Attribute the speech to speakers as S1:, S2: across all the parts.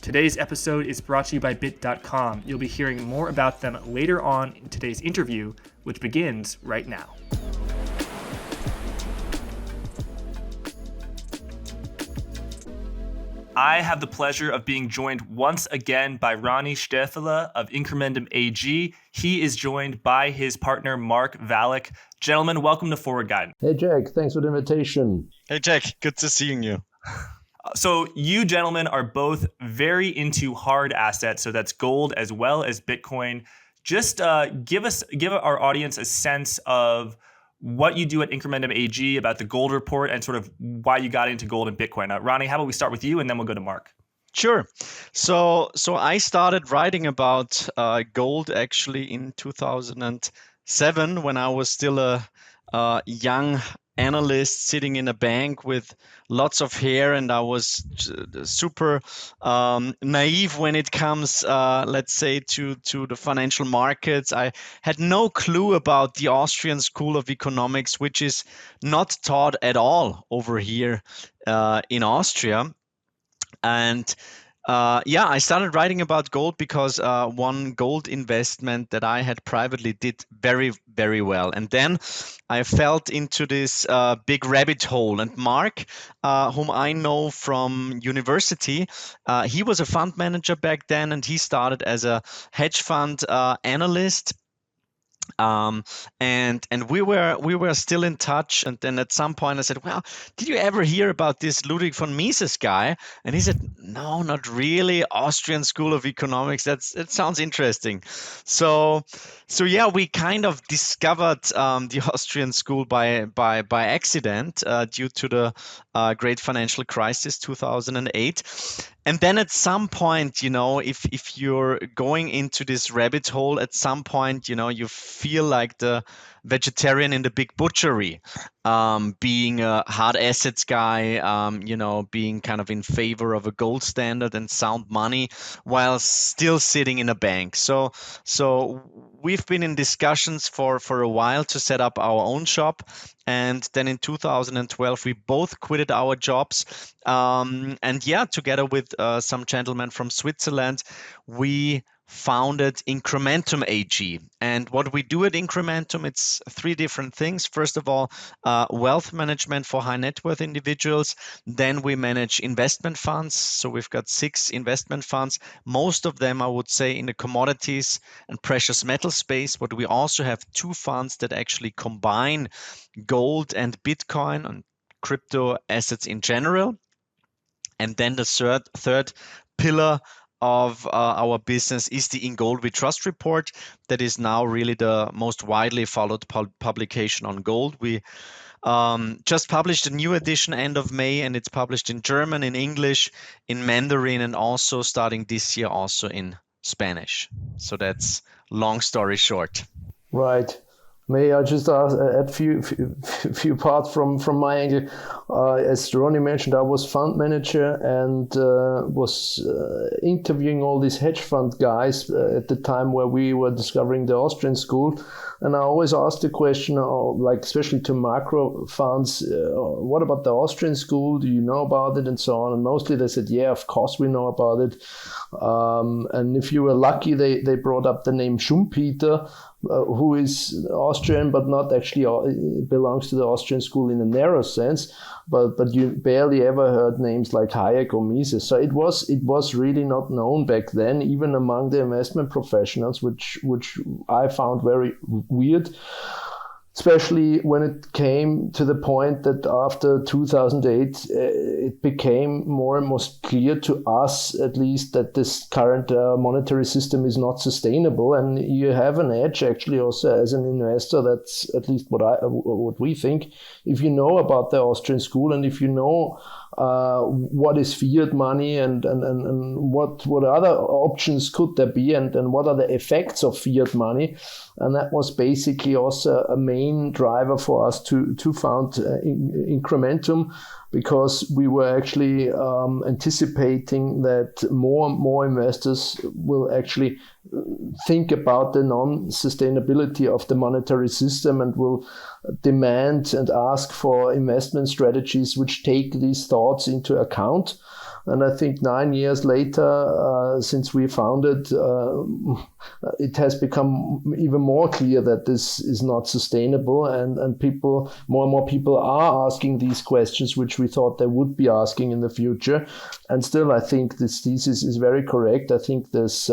S1: Today's episode is brought to you by Bit.com. You'll be hearing more about them later on in today's interview, which begins right now. I have the pleasure of being joined once again by Ronald Stöferle of Incrementum AG. He is joined by his partner, Mark Valek. Gentlemen, welcome to Forward Guidance.
S2: Hey, Jack. Thanks for the invitation.
S3: Hey, Jack. Good to seeing you.
S1: So you gentlemen are both very into hard assets, so that's gold as well as Bitcoin. Just give our audience a sense of what you do at Incrementum AG, about the gold report, and sort of why you got into gold and Bitcoin. Ronnie, how about we start with you, and then we'll go to Mark.
S3: Sure. So I started writing about gold actually in 2007 when I was still a young analyst sitting in a bank with lots of hair, and I was super naive when it comes, let's say, to the financial markets. I had no clue about the Austrian School of Economics, which is not taught at all over here in Austria. And I started writing about gold because one gold investment that I had privately did very, very well. And then I fell into this big rabbit hole. And Mark, whom I know from university, he was a fund manager back then, and he started as a hedge fund analyst. And we were still in touch, and then at some point I said, well, did you ever hear about this Ludwig von Mises guy? And he said, no, not really. Austrian School of Economics, that sounds interesting. So we kind of discovered the Austrian school by accident due to the great financial crisis 2008. And then at some point, if you're going into this rabbit hole, at some point, you feel like the vegetarian in the big butchery, being a hard assets guy, being kind of in favor of a gold standard and sound money while still sitting in a bank. So we've been in discussions for a while to set up our own shop. And then in 2012, we both quitted our jobs. Together with some gentlemen from Switzerland, we founded Incrementum AG. And what we do at Incrementum, it's three different things. First of all, wealth management for high net worth individuals. Then we manage investment funds. So we've got 6 investment funds, most of them, I would say, in the commodities and precious metal space. But we also have 2 funds that actually combine gold and Bitcoin and crypto assets in general. And then the third pillar of our business is the In Gold We Trust report that is now really the most widely followed publication on gold. We just published a new edition end of May, and it's published in German, in English, in Mandarin, and also starting this year also in Spanish. So that's long story short.
S2: Right. May I just add a few parts from my angle? As Ronnie mentioned, I was fund manager and was interviewing all these hedge fund guys at the time where we were discovering the Austrian school. And I always asked the question, especially to macro funds, what about the Austrian school? Do you know about it? And so on. And mostly they said, yeah, of course we know about it. And if you were lucky, they brought up the name Schumpeter, who is Austrian, but not actually belongs to the Austrian school in a narrow sense. But you barely ever heard names like Hayek or Mises. So it was really not known back then, even among the investment professionals, which I found very weird. Especially when it came to the point that after 2008, it became more and more clear to us, at least, that this current monetary system is not sustainable. And you have an edge, actually, also as an investor. That's at least what we think. If you know about the Austrian school, and if you know what is fiat money and what other options could there be, and what are the effects of fiat money. And that was basically also a main driver for us to found Incrementum, because we were actually anticipating that more and more investors will actually think about the non-sustainability of the monetary system and will demand and ask for investment strategies which take these thoughts into account. And I think 9 years later, since we founded, it has become even more clear that this is not sustainable, and people, more and more people are asking these questions, which we thought they would be asking in the future. And still, I think this thesis is very correct. I think this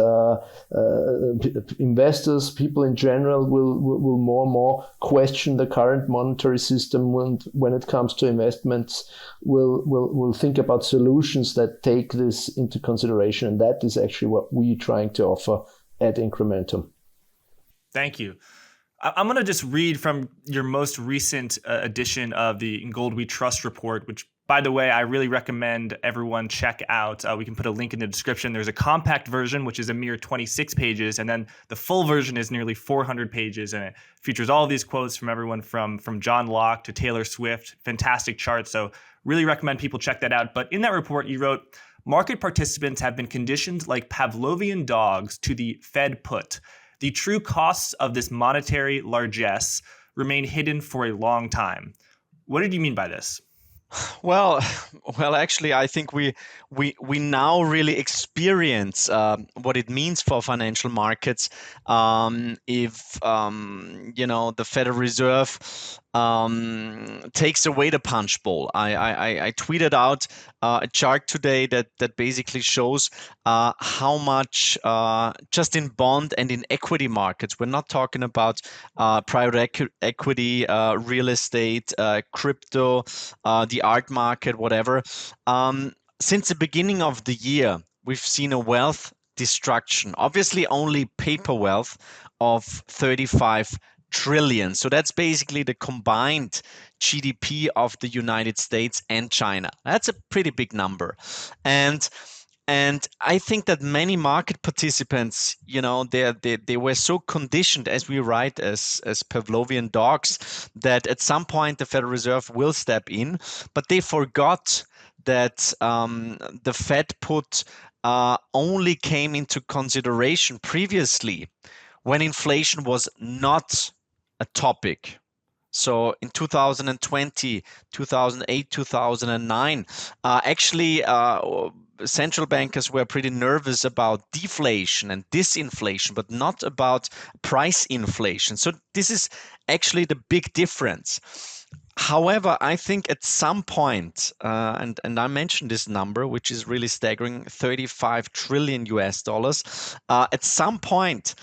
S2: investors, people in general, will more and more question the current monetary system when it comes to investments. Will think about solutions that take this into consideration, and that is actually what we're trying to offer at Incrementum.
S1: Thank you. I'm going to just read from your most recent edition of the In Gold We Trust report, which, by the way, I really recommend everyone check out. We can put a link in the description. There's a compact version, which is a mere 26 pages, and then the full version is nearly 400 pages, and it features all of these quotes from everyone from John Locke to Taylor Swift. Fantastic charts, so really recommend people check that out. But in that report, you wrote, market participants have been conditioned like Pavlovian dogs to the Fed put. The true costs of this monetary largesse remain hidden for a long time. What did you mean by this?
S3: Well, actually, I think we now really experience what it means for financial markets if the Federal Reserve takes away the punch bowl. I tweeted out a chart today that basically shows how much just in bond and in equity markets. We're not talking about private equity, real estate, crypto, the art market, whatever. Since the beginning of the year, we've seen a wealth destruction. Obviously, only paper wealth of 35 trillion. So that's basically the combined GDP of the United States and China. That's a pretty big number. And I think that many market participants, they were so conditioned, as we write, as Pavlovian dogs, that at some point the Federal Reserve will step in, but they forgot that the Fed put only came into consideration previously when inflation was not a topic. So in 2020, 2008, 2009, actually central bankers were pretty nervous about deflation and disinflation, but not about price inflation. So this is actually the big difference. However, I think at some point, and I mentioned this number, which is really staggering, 35 trillion US dollars, at some point,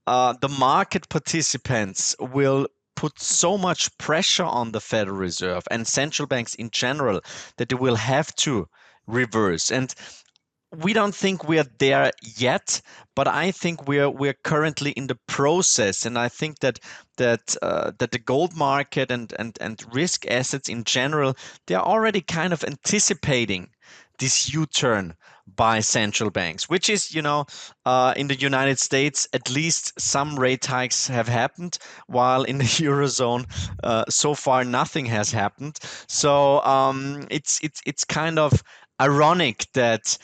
S3: the market participants will put so much pressure on the Federal Reserve and central banks in general that they will have to reverse. And we don't think we are there yet, but I think we're currently in the process. And I think that the gold market and risk assets in general, they're already kind of anticipating this U-turn by central banks, which is, in the United States, at least some rate hikes have happened, while in the Eurozone, so far nothing has happened. So it's kind of ironic that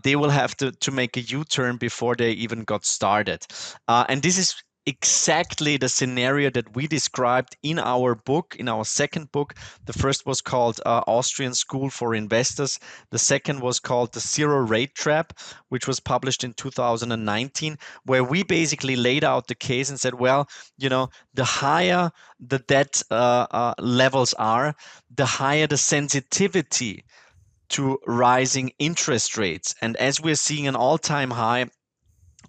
S3: they will have to make a U-turn before they even got started. And this is exactly the scenario that we described in our book, in our second book. The first was called Austrian School for Investors. The second was called The Zero Rate Trap, which was published in 2019, where we basically laid out the case and said, well, the higher the debt levels are, the higher the sensitivity to rising interest rates. And as we're seeing an all-time high,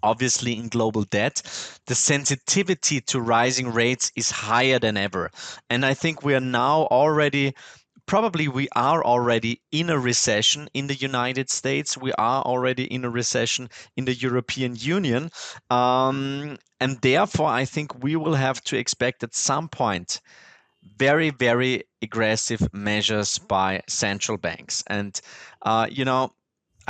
S3: obviously in global debt, the sensitivity to rising rates is higher than ever. And I think we are now already, we are already in a recession in the United States. We are already in a recession in the European Union. And therefore, I think we will have to expect at some point very, very aggressive measures by central banks. And,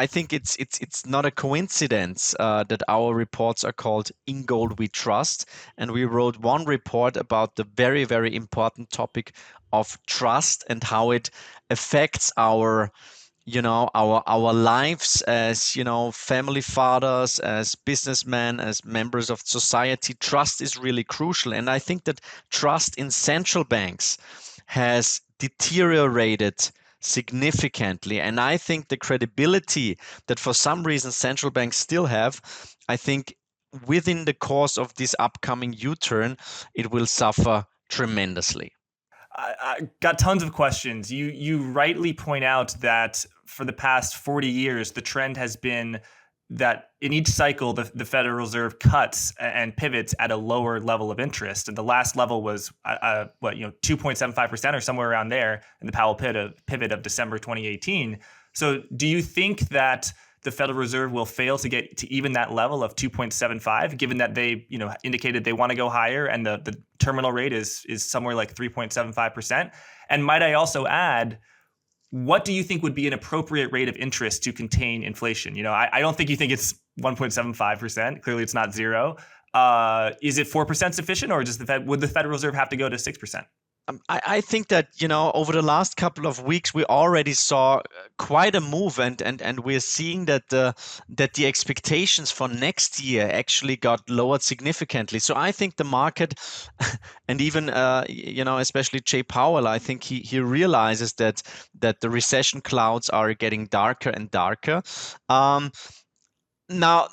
S3: I think it's not a coincidence that our reports are called In Gold We Trust. And we wrote one report about the very, very important topic of trust and how it affects our lives as, family fathers, as businessmen, as members of society. Trust is really crucial. And I think that trust in central banks has deteriorated significantly. And I think the credibility that for some reason central banks still have, I think within the course of this upcoming U-turn, it will suffer tremendously.
S1: I got tons of questions. You rightly point out that for the past 40 years, the trend has been that in each cycle, the Federal Reserve cuts and pivots at a lower level of interest. And the last level was 2.75% or somewhere around there in the Powell pivot of December 2018. So do you think that the Federal Reserve will fail to get to even that level of 2.75, given that they indicated they want to go higher and the terminal rate is somewhere like 3.75%? And might I also add, what do you think would be an appropriate rate of interest to contain inflation? I don't think you think it's 1.75%. Clearly, it's not zero. Is it 4% sufficient, or would the Federal Reserve have to go to 6%?
S3: I think that, over the last couple of weeks, we already saw quite a move, and we're seeing that the expectations for next year actually got lowered significantly. So I think the market, and even especially Jay Powell, I think he realizes that the recession clouds are getting darker and darker. Now,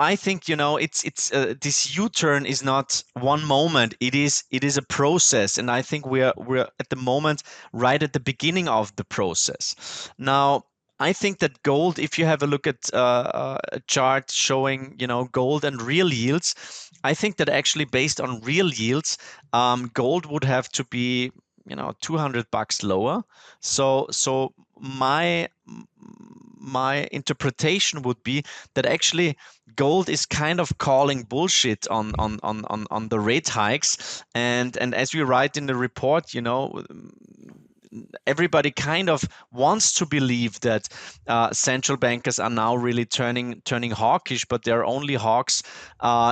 S3: I think it's this U-turn is not one moment. It is a process, and I think we're at the moment right at the beginning of the process. Now, I think that gold, if you have a look at a chart showing gold and real yields, I think that actually based on real yields, gold would have to be $200 lower. So my interpretation would be that actually gold is kind of calling bullshit on the rate hikes, and as we write in the report, everybody kind of wants to believe that central bankers are now really turning hawkish, but they're only hawks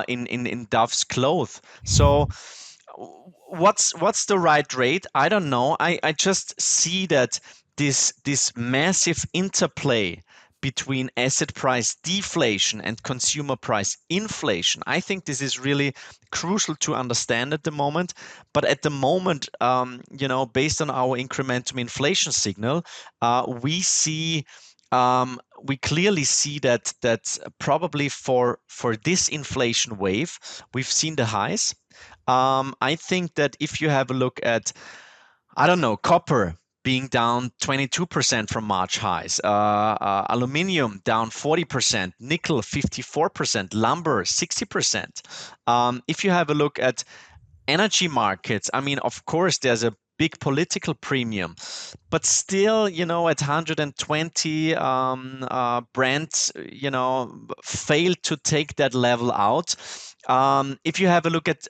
S3: in dove's cloth. So what's the right rate? I don't know. I just see that this massive interplay between asset price deflation and consumer price inflation, I think this is really crucial to understand at the moment. But at the moment, based on our incrementum inflation signal, we clearly see that probably for this inflation wave, we've seen the highs. I think that if you have a look at, copper being down 22% from March highs, aluminium down 40%, nickel 54%, lumber 60%. If you have a look at energy markets, of course, there's a big political premium, but still, at 120, Brent, failed to take that level out. If you have a look at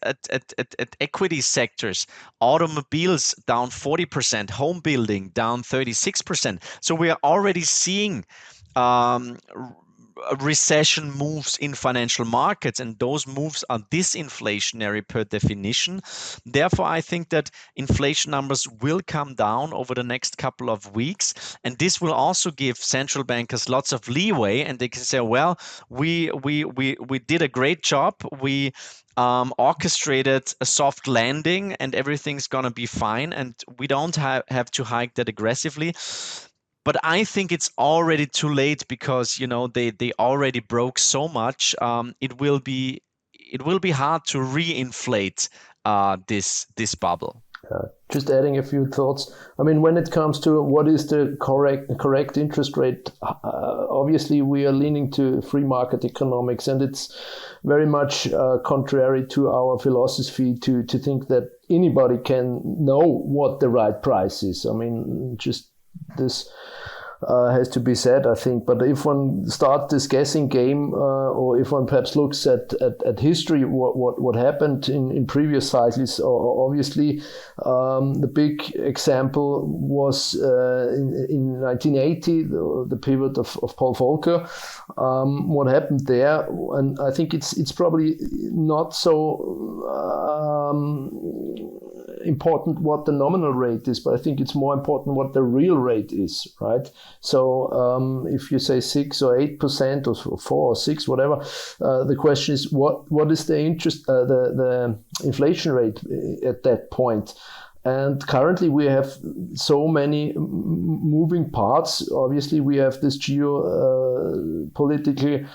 S3: equity sectors, automobiles down 40%, home building down 36%. So we are already seeing recession moves in financial markets, and those moves are disinflationary per definition. Therefore, I think that inflation numbers will come down over the next couple of weeks, and this will also give central bankers lots of leeway, and they can say, well, we did a great job. We orchestrated a soft landing, and everything's going to be fine, and we don't have to hike that aggressively. But I think it's already too late, because they already broke so much. It will be hard to reinflate this bubble.
S2: Just adding a few thoughts. When it comes to what is the correct interest rate, obviously we are leaning to free market economics, and it's very much contrary to our philosophy to think that anybody can know what the right price is. Just this has to be said, I think. But if one starts this guessing game, or if one perhaps looks at history, what happened in previous cycles, obviously the big example was in 1980, the pivot of Paul Volcker. What happened there, and I think it's probably not so important what the nominal rate is, but I think it's more important what the real rate is, right? So if you say 6 or 8% or 4 or 6, whatever, the question is what is the interest, the inflation rate at that point? And currently we have so many moving parts. Obviously, we have this geopolitical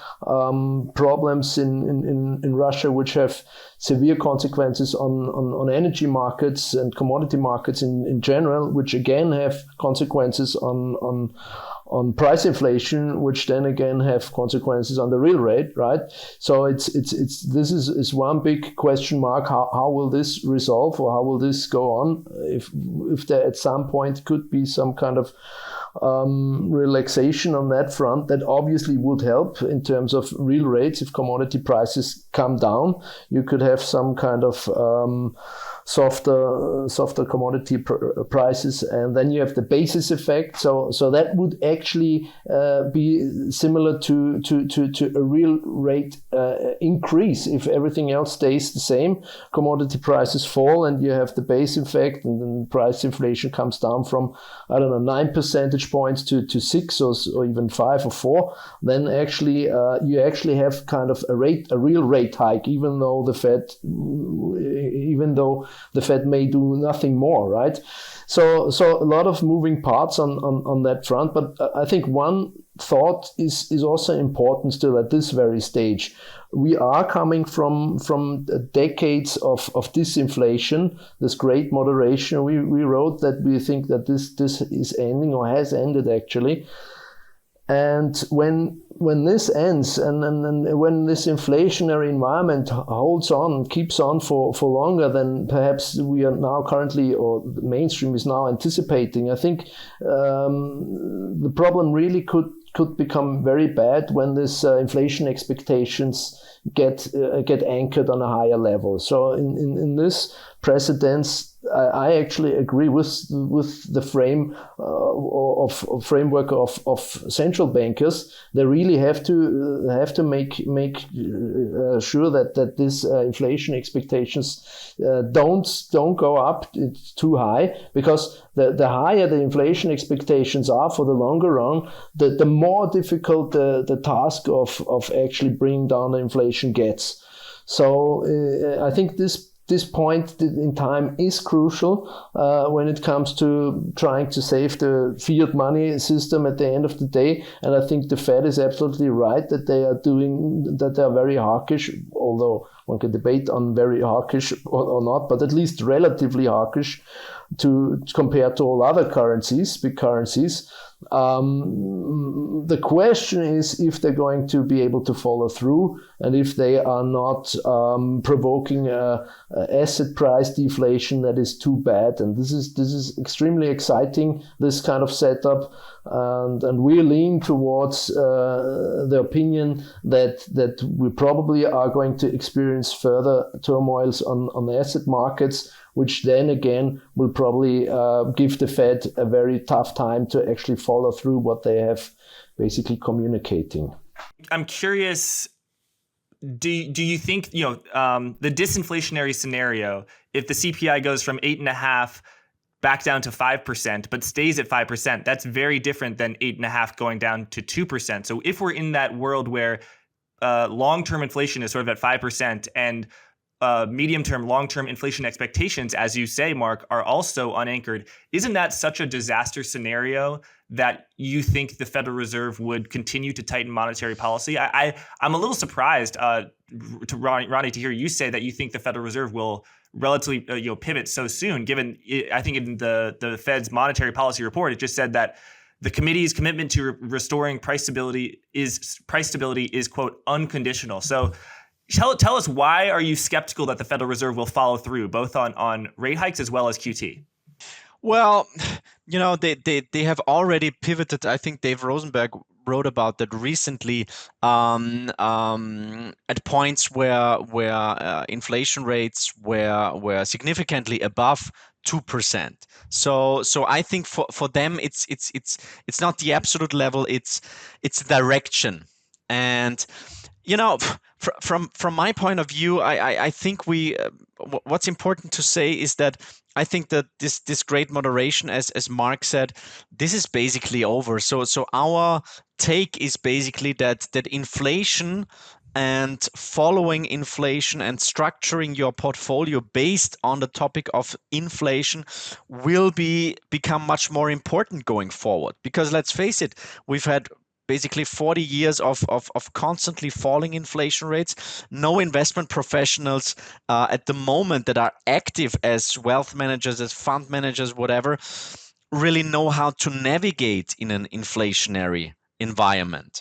S2: problems in Russia, which have severe consequences on energy markets and commodity markets in general, which again have consequences on price inflation, which then again have consequences on the real rate, right? So this is one big question mark. How will this resolve, or how will this go on? If there at some point could be some kind of relaxation on that front, that obviously would help in terms of real rates. If commodity prices come down, you could have some kind of softer commodity prices, and then you have the basis effect. So that would actually be similar to a real rate increase if everything else stays the same. Commodity prices fall, and you have the base effect, and then price inflation comes down from 9 percentage points to 6 or even 5 or 4. Then actually you actually have kind of a real rate hike, even though the Fed may do nothing more, right? So a lot of moving parts on that front. But I think one thought is also important still at this very stage. We are coming from decades of disinflation, this great moderation. We wrote that we think that this is ending, or has ended actually. And when this ends, and when this inflationary environment holds on, keeps on for longer than perhaps we are now currently, or the mainstream is now anticipating, I think the problem really could become very bad when this inflation expectations get anchored on a higher level. So in this precedence, I actually agree with the framework of central bankers. They really have to make sure that this inflation expectations don't go up too high, because the higher the inflation expectations are for the longer run, the more difficult the task of actually bringing down the inflation gets. So I think this point in time is crucial when it comes to trying to save the fiat money system at the end of the day. And I think the Fed is absolutely right that they are very hawkish, although one can debate on very hawkish or not, but at least relatively hawkish compared to all other big currencies. The question is if they're going to be able to follow through, and if they are not provoking asset price deflation that is too bad. And this is extremely exciting, this kind of setup, and we lean towards the opinion that we probably are going to experience further turmoils on the asset markets, which then again will probably give the Fed a very tough time to actually follow through what they have basically communicating.
S1: I'm curious, do you think, the disinflationary scenario, if the CPI goes from 8.5% back down to 5%, but stays at 5%, that's very different than 8.5% going down to 2%. So if we're in that world where long-term inflation is sort of at 5%, and medium-term, long-term inflation expectations, as you say, Mark, are also unanchored, isn't that such a disaster scenario that you think the Federal Reserve would continue to tighten monetary policy? I'm a little surprised, Ronnie, to hear you say that you think the Federal Reserve will relatively pivot so soon, given I think in the Fed's monetary policy report, it just said that the committee's commitment to restoring price stability is quote, unconditional. So tell us, why are you skeptical that the Federal Reserve will follow through, both on rate hikes as well as QT?
S3: Well, they have already pivoted. I think Dave Rosenberg wrote about that recently, at points where inflation rates were significantly above 2%. So I think for them it's not the absolute level, it's direction. And from my point of view, I think what's important to say is that I think that this great moderation, as Mark said, this is basically over. So our take is basically that inflation and following inflation and structuring your portfolio based on the topic of inflation will become much more important going forward. Because let's face it, we've had basically 40 years of constantly falling inflation rates. No investment professionals at the moment that are active as wealth managers, as fund managers, whatever, really know how to navigate in an inflationary environment.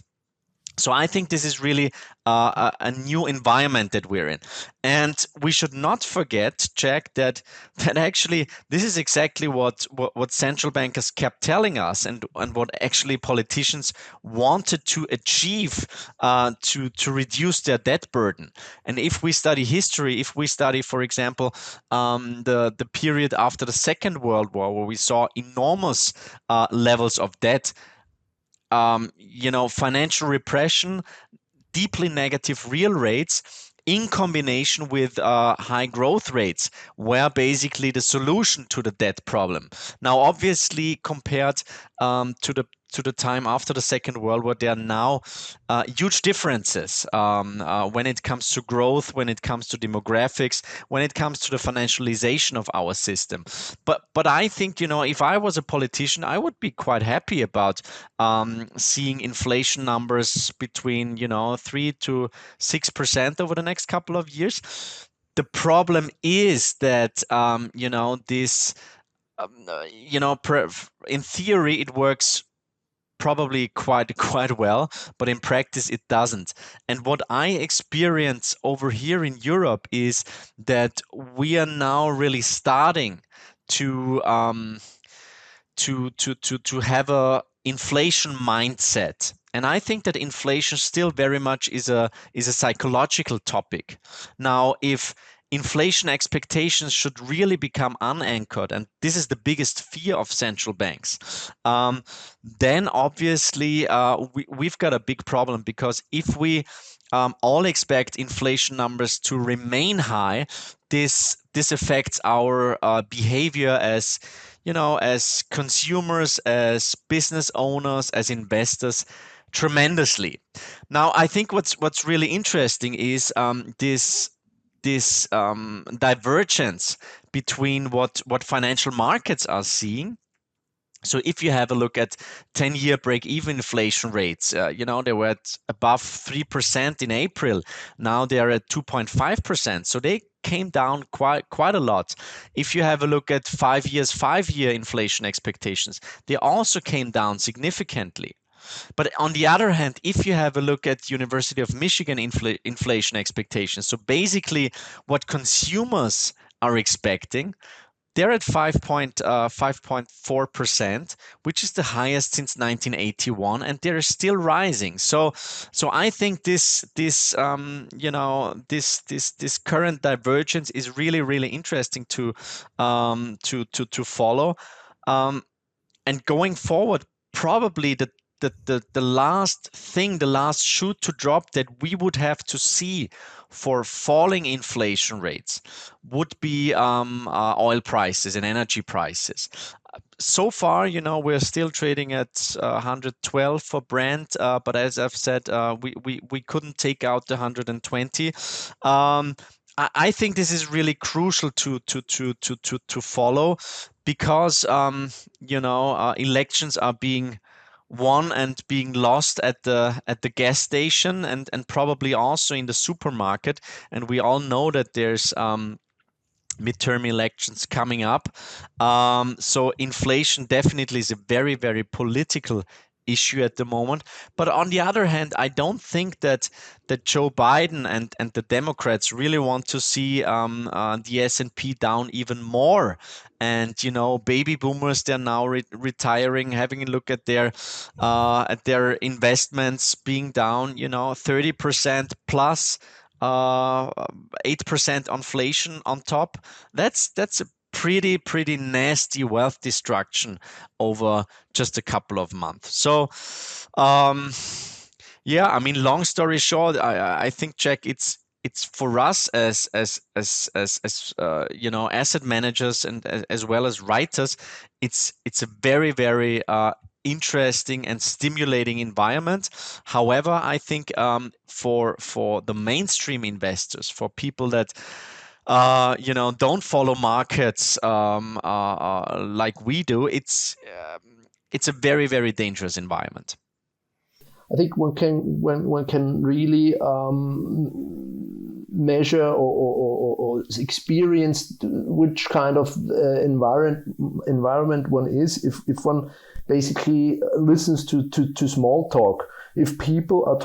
S3: So I think this is really a new environment that we're in, and we should not forget, Jack, that actually this is exactly what central bankers kept telling us, and what actually politicians wanted to achieve to reduce their debt burden. And if we study history, if we study, for example, the period after the Second World War, where we saw enormous levels of debt. Financial repression, deeply negative real rates in combination with high growth rates were basically the solution to the debt problem. Now, obviously, compared to the time after the Second World War, there are now huge differences when it comes to growth, when it comes to demographics, when it comes to the financialization of our system. But I think, if I was a politician, I would be quite happy about seeing inflation numbers between 3 to 6% over the next couple of years. The problem is that this in theory it works probably quite well, but in practice it doesn't. And what I experience over here in Europe is that we are now really starting to have a inflation mindset. And I think that inflation still very much is a psychological topic. Now, if inflation expectations should really become unanchored, and this is the biggest fear of central banks, then obviously we've got a big problem, because if we all expect inflation numbers to remain high, this affects our behavior as as consumers, as business owners, as investors tremendously. Now, I think what's really interesting is this divergence between what financial markets are seeing. So if you have a look at 10-year break-even inflation rates, they were at above 3% in April. Now they are at 2.5%. So they came down quite a lot. If you have a look at 5-year inflation expectations, they also came down significantly. But on the other hand, if you have a look at University of Michigan inflation expectations, so basically what consumers are expecting, they're at 5.4%, which is the highest since 1981, and they're still rising. So I think this current divergence is really interesting to follow. And going forward, probably the last shoe to drop that we would have to see for falling inflation rates would be oil prices and energy prices. So far, we're still trading at 112 for Brent, but as I've said, we couldn't take out the 120. I think this is really crucial to follow, because elections are being won and being lost at the gas station, and probably also in the supermarket. And we all know that there's midterm elections coming up. So inflation definitely is a very, very political issue at the moment. But on the other hand, I don't think that Joe Biden and the Democrats really want to see the S&P down even more. And baby boomers, they're now retiring, having a look at their investments being down 30% plus 8% inflation on top. That's a pretty nasty wealth destruction over just a couple of months. So long story short, I think, Jack, it's for us as asset managers and as well as writers, it's a very, very interesting and stimulating environment. However, I think for the mainstream investors, for people that don't follow markets like we do, it's a very, very dangerous environment.
S2: I think one can really measure or experience which kind of environment one is if one basically listens to small talk. If people are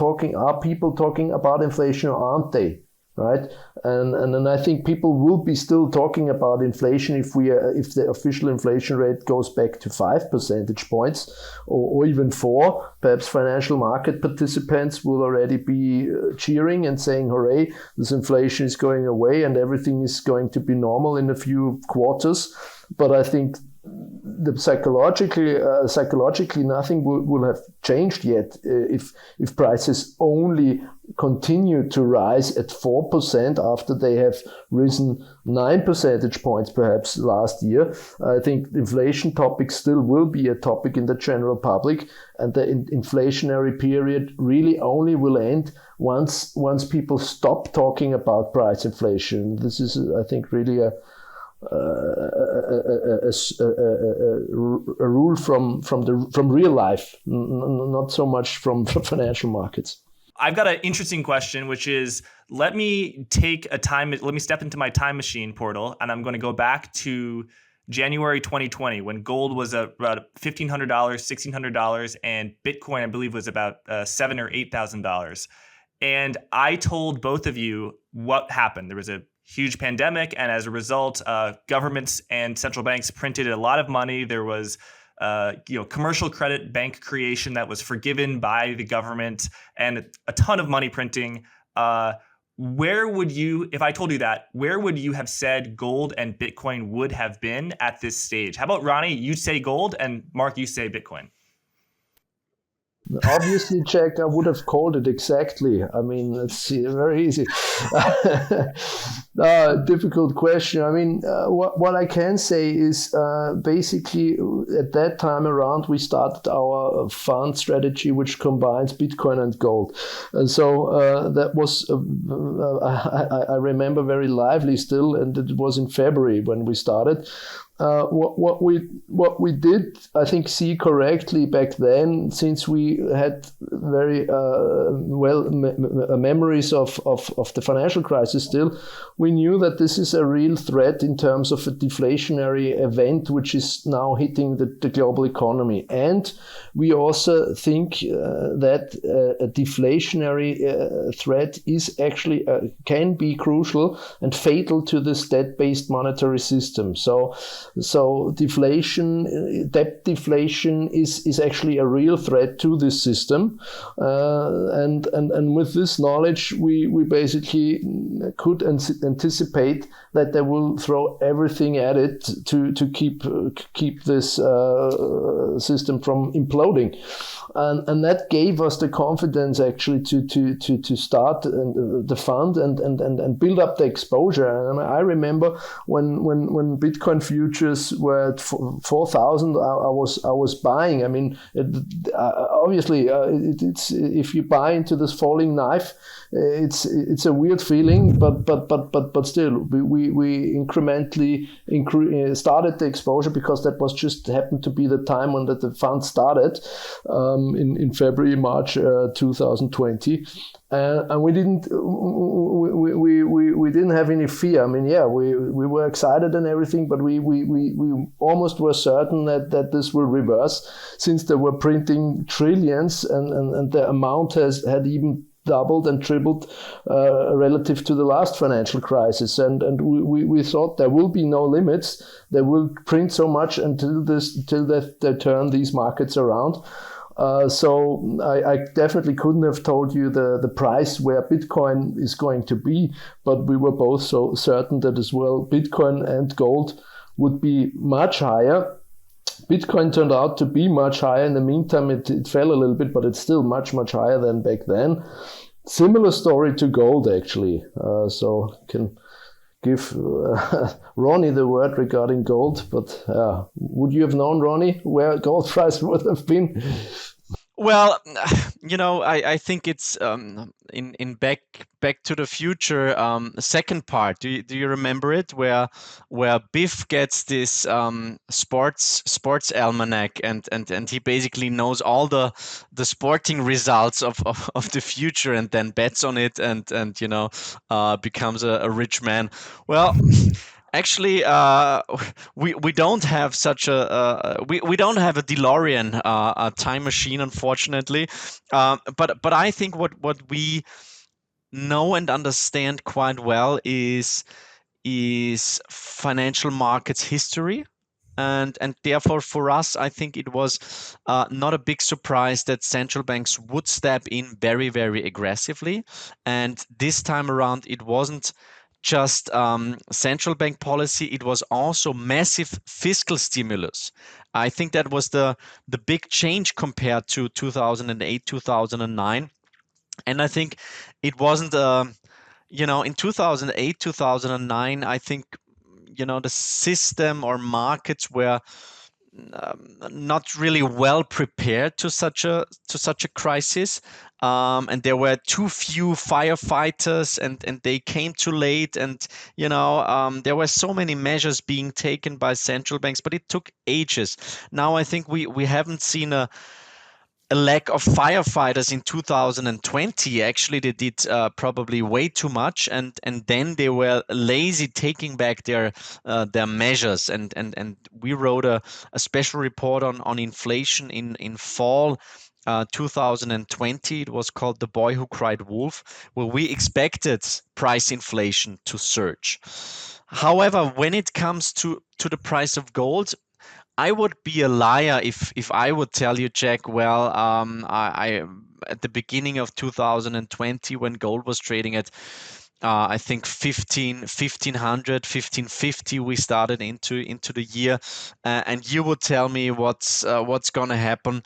S2: people talking about inflation or aren't they? Right, and then I think people will be still talking about inflation if the official inflation rate goes back to 5 percentage points or even 4. Perhaps financial market participants will already be cheering and saying, "Hooray! This inflation is going away and everything is going to be normal in a few quarters." But I think psychologically nothing will have changed yet if prices only continue to rise at 4% after they have risen 9 percentage points perhaps last year. I think the inflation topic still will be a topic in the general public, and the inflationary period really only will end once people stop talking about price inflation. This is, I think, really a rule from real life, not so much from financial markets.
S1: I've got an interesting question, which is, let me step into my time machine portal, and I'm going to go back to January 2020 when gold was about $1,500, $1,600, and Bitcoin, I believe, was about $7,000 or $8,000. And I told both of you what happened. There was a huge pandemic, and as a result, governments and central banks printed a lot of money. There was commercial credit bank creation that was forgiven by the government, and a ton of money printing. Where would you, if I told you that, where would you have said gold and Bitcoin would have been at this stage? How about Ronnie, you say gold, and Mark, you say Bitcoin?
S2: Obviously, Jack, I would have called it exactly. I mean, it's very easy. Difficult question. I mean, what I can say is basically at that time around, we started our fund strategy, which combines Bitcoin and gold. And so that was, I remember very lively still, and it was in February when we started. What we did, I think, see correctly back then, since we had very memories of the financial crisis still, we knew that this is a real threat in terms of a deflationary event which is now hitting the global economy. And we also think that a deflationary threat is actually can be crucial and fatal to this debt-based monetary system. So debt deflation is actually a real threat to this system, and with this knowledge, we basically could anticipate that they will throw everything at it to keep this system from imploding, and that gave us the confidence actually to start the fund and build up the exposure. And I remember when Bitcoin futures were at 4,000, I was buying. I mean, obviously, it's if you buy into this falling knife, it's a weird feeling, but still, we incrementally started the exposure because that was just happened to be the time when the fund started in February, March 2020. And we didn't have any fear. I mean, yeah, we were excited and everything, but we almost were certain that this will reverse, since they were printing trillions and the amount had even doubled and tripled relative to the last financial crisis, and we thought there will be no limits. They will print so much until they turn these markets around. So I definitely couldn't have told you the price where Bitcoin is going to be, but we were both so certain that as well Bitcoin and gold would be much higher. Bitcoin turned out to be much higher. In the meantime, it fell a little bit, but it's still much higher than back then. Similar story to gold, actually. So can give Ronnie the word regarding gold, but would you have known, Ronnie, where gold price would have been?
S3: Well, I think it's in Back to the Future, second part. Do you remember it, where Biff gets this sports almanac, and he basically knows all the sporting results of the future, and then bets on it, and becomes a rich man. Well, actually, we don't have such we don't have a DeLorean, a time machine, unfortunately. But I think what we know and understand quite well is financial markets history. And therefore, for us, I think it was not a big surprise that central banks would step in very, very aggressively. And this time around, it wasn't just central bank policy, it was also massive fiscal stimulus. I think that was the big change compared to 2008, 2009. And I think it wasn't, in 2008, 2009, I think, the system or markets were not really well prepared to such a crisis, and there were too few firefighters, and they came too late, and there were so many measures being taken by central banks, but it took ages. Now I think we haven't seen a lack of firefighters in 2020. Actually, they did probably way too much, and then they were lazy taking back their measures. And we wrote a special report on inflation in fall 2020. It was called "The Boy Who Cried Wolf," where we expected price inflation to surge. However, when it comes to the price of gold, I would be a liar if I would tell you, Jack, well, I at the beginning of 2020, when gold was trading at I think 1500, 1550, we started into the year, and you would tell me what's going to happen.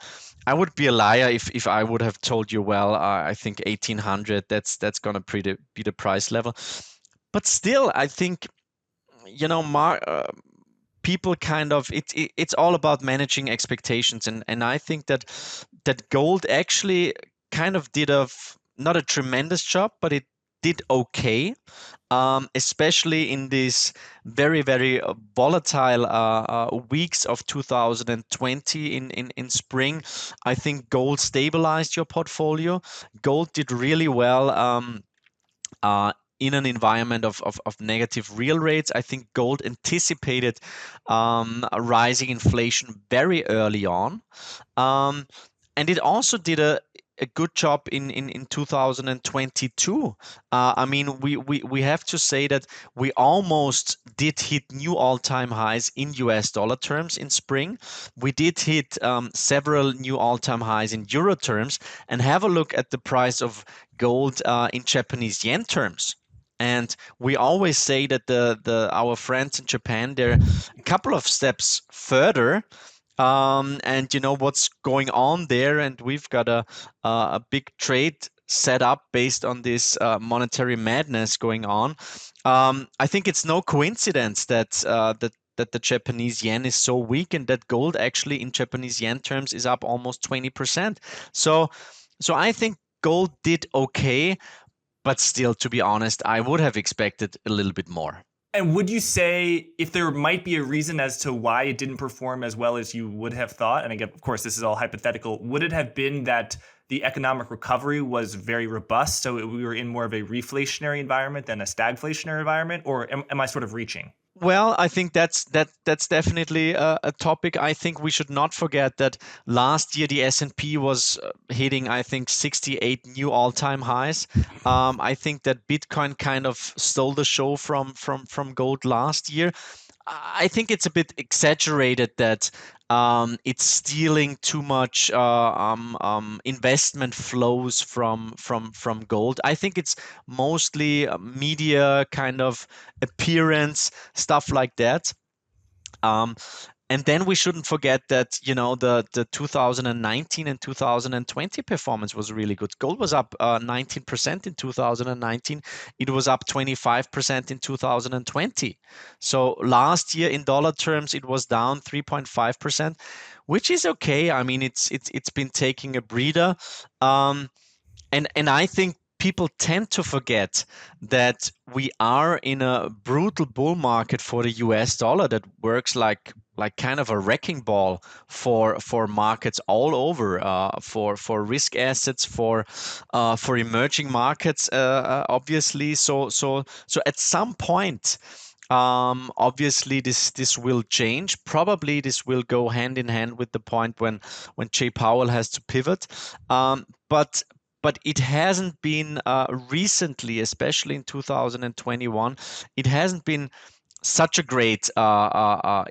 S3: I would be a liar if I would have told you, well, I think 1800, that's going to be the price level. But still, I think, people kind of, it's all about managing expectations, and I think that gold actually kind of did not a tremendous job, but it did okay, especially in these very, very volatile weeks of 2020 in spring. I think gold stabilized your portfolio. Gold did really well. In an environment of negative real rates. I think gold anticipated a rising inflation very early on. And it also did a good job in 2022. I mean, we have to say that we almost did hit new all-time highs in US dollar terms in spring. We did hit several new all-time highs in euro terms, and have a look at the price of gold in Japanese yen terms. And we always say that our friends in Japan, they're a couple of steps further. And what's going on there, and we've got a big trade set up based on this monetary madness going on. I think it's no coincidence that the Japanese yen is so weak, and that gold actually in Japanese yen terms is up almost 20%. So I think gold did okay, but still, to be honest, I would have expected a little bit more.
S1: And would you say if there might be a reason as to why it didn't perform as well as you would have thought, and again, of course, this is all hypothetical, would it have been that the economic recovery was very robust, so we were in more of a reflationary environment than a stagflationary environment, or am I sort of reaching?
S3: Well, I think that's definitely a topic. I think we should not forget that last year the S&P was hitting, I think, 68 new all-time highs. I think that Bitcoin kind of stole the show from gold last year. I think it's a bit exaggerated that it's stealing too much investment flows from gold. I think it's mostly media kind of appearance, stuff like that. And then we shouldn't forget that, the 2019 and 2020 performance was really good. Gold was up 19% in 2019. It was up 25% in 2020. So last year in dollar terms, it was down 3.5%, which is okay. I mean, it's been taking a breather. And I think people tend to forget that we are in a brutal bull market for the US dollar that works like kind of a wrecking ball for markets all over, for risk assets, for emerging markets, obviously. So at some point, obviously this will change. Probably this will go hand in hand with the point when Jay Powell has to pivot. But it hasn't been recently, especially in 2021, it hasn't been such a great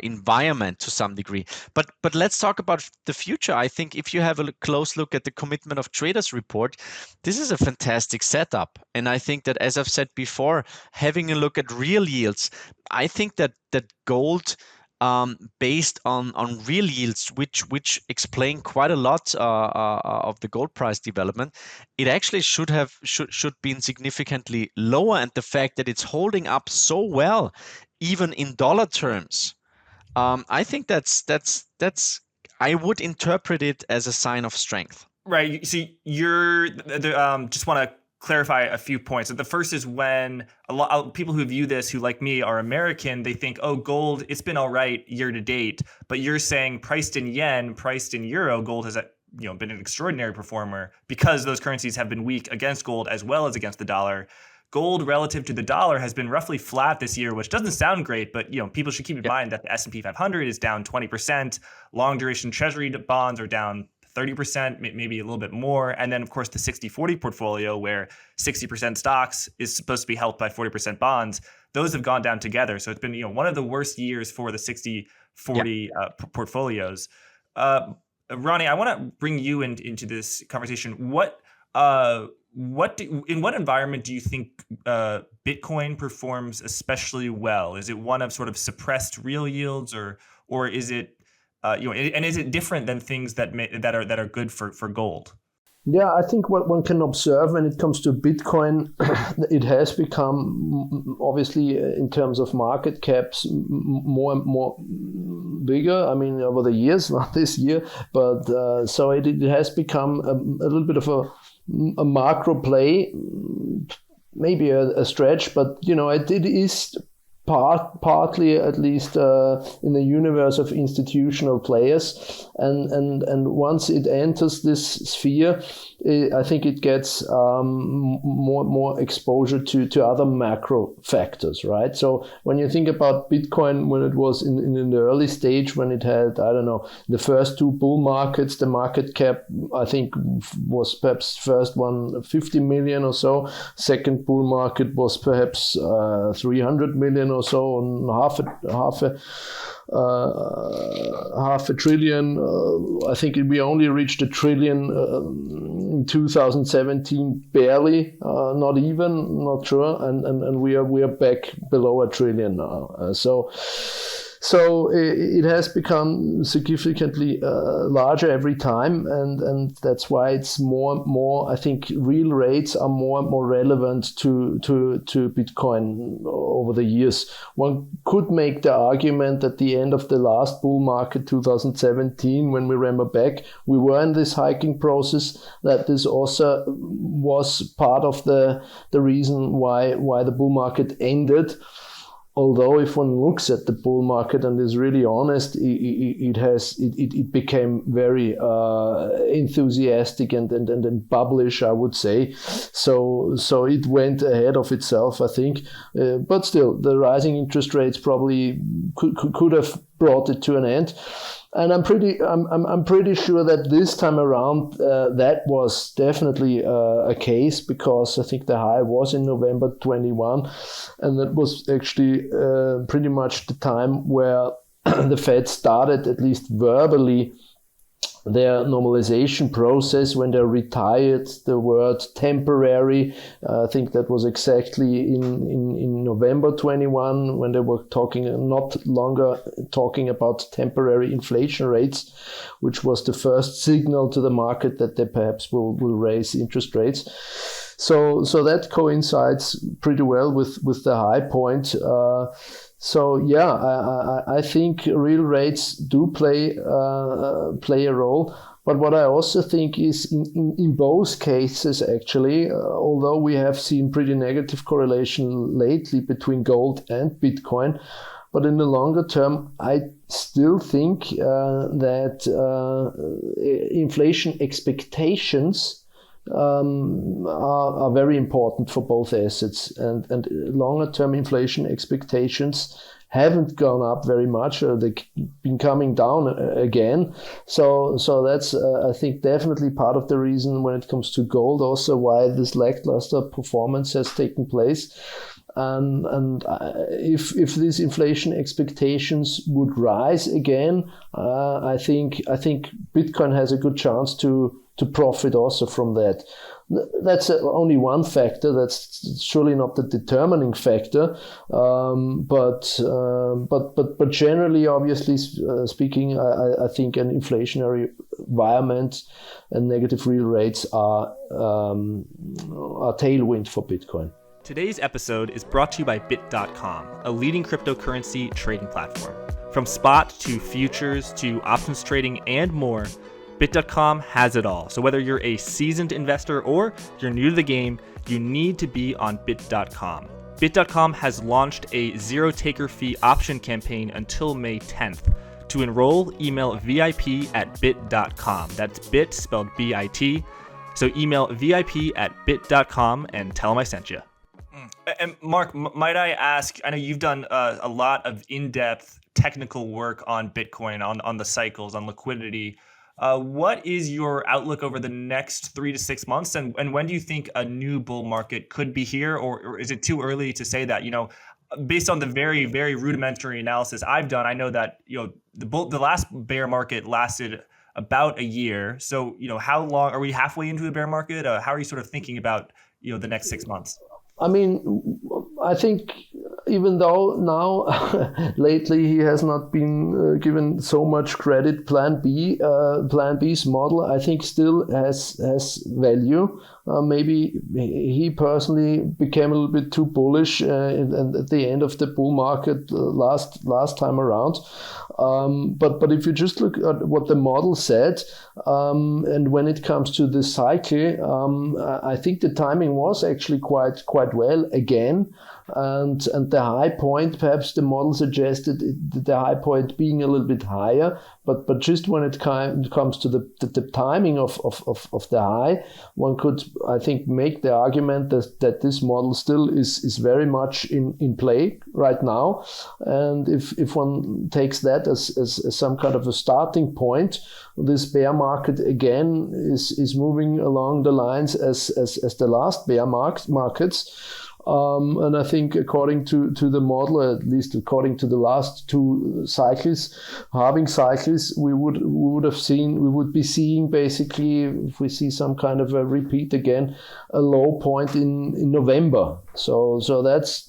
S3: environment to some degree. But let's talk about the future. I think if you have a close look at the Commitment of Traders report, this is a fantastic setup. And I think that, as I've said before, having a look at real yields, I think that gold, based on real yields, which explain quite a lot of the gold price development, it actually should been significantly lower. And the fact that it's holding up so well, even in dollar terms, I think that's I would interpret it as a sign of strength.
S1: Right. So you're just want to clarify a few points. The first is when a lot of people who view this, who like me are American, they think, oh, gold, it's been all right year to date. But you're saying priced in yen, priced in euro, gold has been an extraordinary performer because those currencies have been weak against gold as well as against the dollar. Gold relative to the dollar has been roughly flat this year, which doesn't sound great, but people should keep in mind that the S&P 500 is down 20%. Long duration treasury bonds are down 30%, maybe a little bit more. And then, of course, the 60-40 portfolio, where 60% stocks is supposed to be helped by 40% bonds, those have gone down together. So it's been one of the worst years for the 60-40 portfolios. Ronnie, I want to bring you into this conversation. In what environment do you think Bitcoin performs especially well? Is it one of sort of suppressed real yields, or is it and is it different than things that are good for gold?
S2: Yeah, I think what one can observe when it comes to Bitcoin, it has become, obviously, in terms of market caps, more and more bigger. I mean, over the years, not this year, but so it has become a little bit of a macro play, maybe a stretch, but it is partly, at least in the universe of institutional players, and once it enters this sphere, I think it gets more exposure to other macro factors, right? So when you think about Bitcoin, when it was in the early stage, when it had, I don't know, the first two bull markets, the market cap, I think, was perhaps first one 50 million or so. Second bull market was perhaps 300 million or so, and half a trillion. I think we only reached a trillion in 2017, barely, not even, not sure, and we are back below a trillion now. So it has become significantly larger every time, and that's why it's more. I think real rates are more and more relevant to Bitcoin over the years. One could make the argument at the end of the last bull market, 2017, when we remember back, we were in this hiking process, that this also was part of the reason why the bull market ended. Although if one looks at the bull market and is really honest, it became very enthusiastic and publish, I would say. So it went ahead of itself, I think. But still, the rising interest rates probably could have brought it to an end. And I'm pretty sure that this time around that was definitely a case, because I think the high was in November 21, and that was actually pretty much the time where the Fed started, at least verbally, their normalization process when they retired the word temporary. I think that was exactly in November 21 when they were not longer talking about temporary inflation rates, which was the first signal to the market that they perhaps will raise interest rates. So that coincides pretty well with the high point. So yeah, I think real rates do play a role. But what I also think is in both cases, actually, although we have seen pretty negative correlation lately between gold and Bitcoin, but in the longer term, I still think that inflation expectations are very important for both assets, and longer term inflation expectations haven't gone up very much, or they've been coming down again. So that's I think definitely part of the reason when it comes to gold, also why this lackluster performance has taken place. And if these inflation expectations would rise again, I think Bitcoin has a good chance to profit also from that. That's only one factor. That's surely not the determining factor. But generally, obviously speaking, I think an inflationary environment and negative real rates are tailwind for Bitcoin.
S1: Today's episode is brought to you by Bit.com, a leading cryptocurrency trading platform. From spot to futures to options trading and more, Bit.com has it all. So whether you're a seasoned investor or you're new to the game, you need to be on Bit.com. Bit.com has launched a zero taker fee option campaign until May 10th. To enroll, email VIP@bit.com. That's bit spelled B-I-T. So email VIP@bit.com and tell them I sent you. And Mark, might I ask, I know you've done a lot of in-depth technical work on Bitcoin, on the cycles, on liquidity. What is your outlook over the next 3 to 6 months? And when do you think a new bull market could be here? Or is it too early to say that? Based on the very, very rudimentary analysis I've done, I know that, the last bear market lasted about a year. So, how long are we halfway into a bear market? How are you sort of thinking about, the next 6 months?
S2: I mean, I think even though now lately he has not been given so much credit, Plan B's model, I think still has value. Maybe he personally became a little bit too bullish and at the end of the bull market last time around. But if you just look at what the model said, and when it comes to the cycle, I think the timing was actually quite well again. And the high point, perhaps the model suggested the high point being a little bit higher, but just when it comes to the timing of the high, one could, I think, make the argument that this model still is very much in play right now. And if one takes that as some kind of a starting point, this bear market again is moving along the lines as the last bear markets. And I think according to the model, at least according to the last two halving cycles, we would be seeing basically, if we see some kind of a repeat again, a low point in November. So that's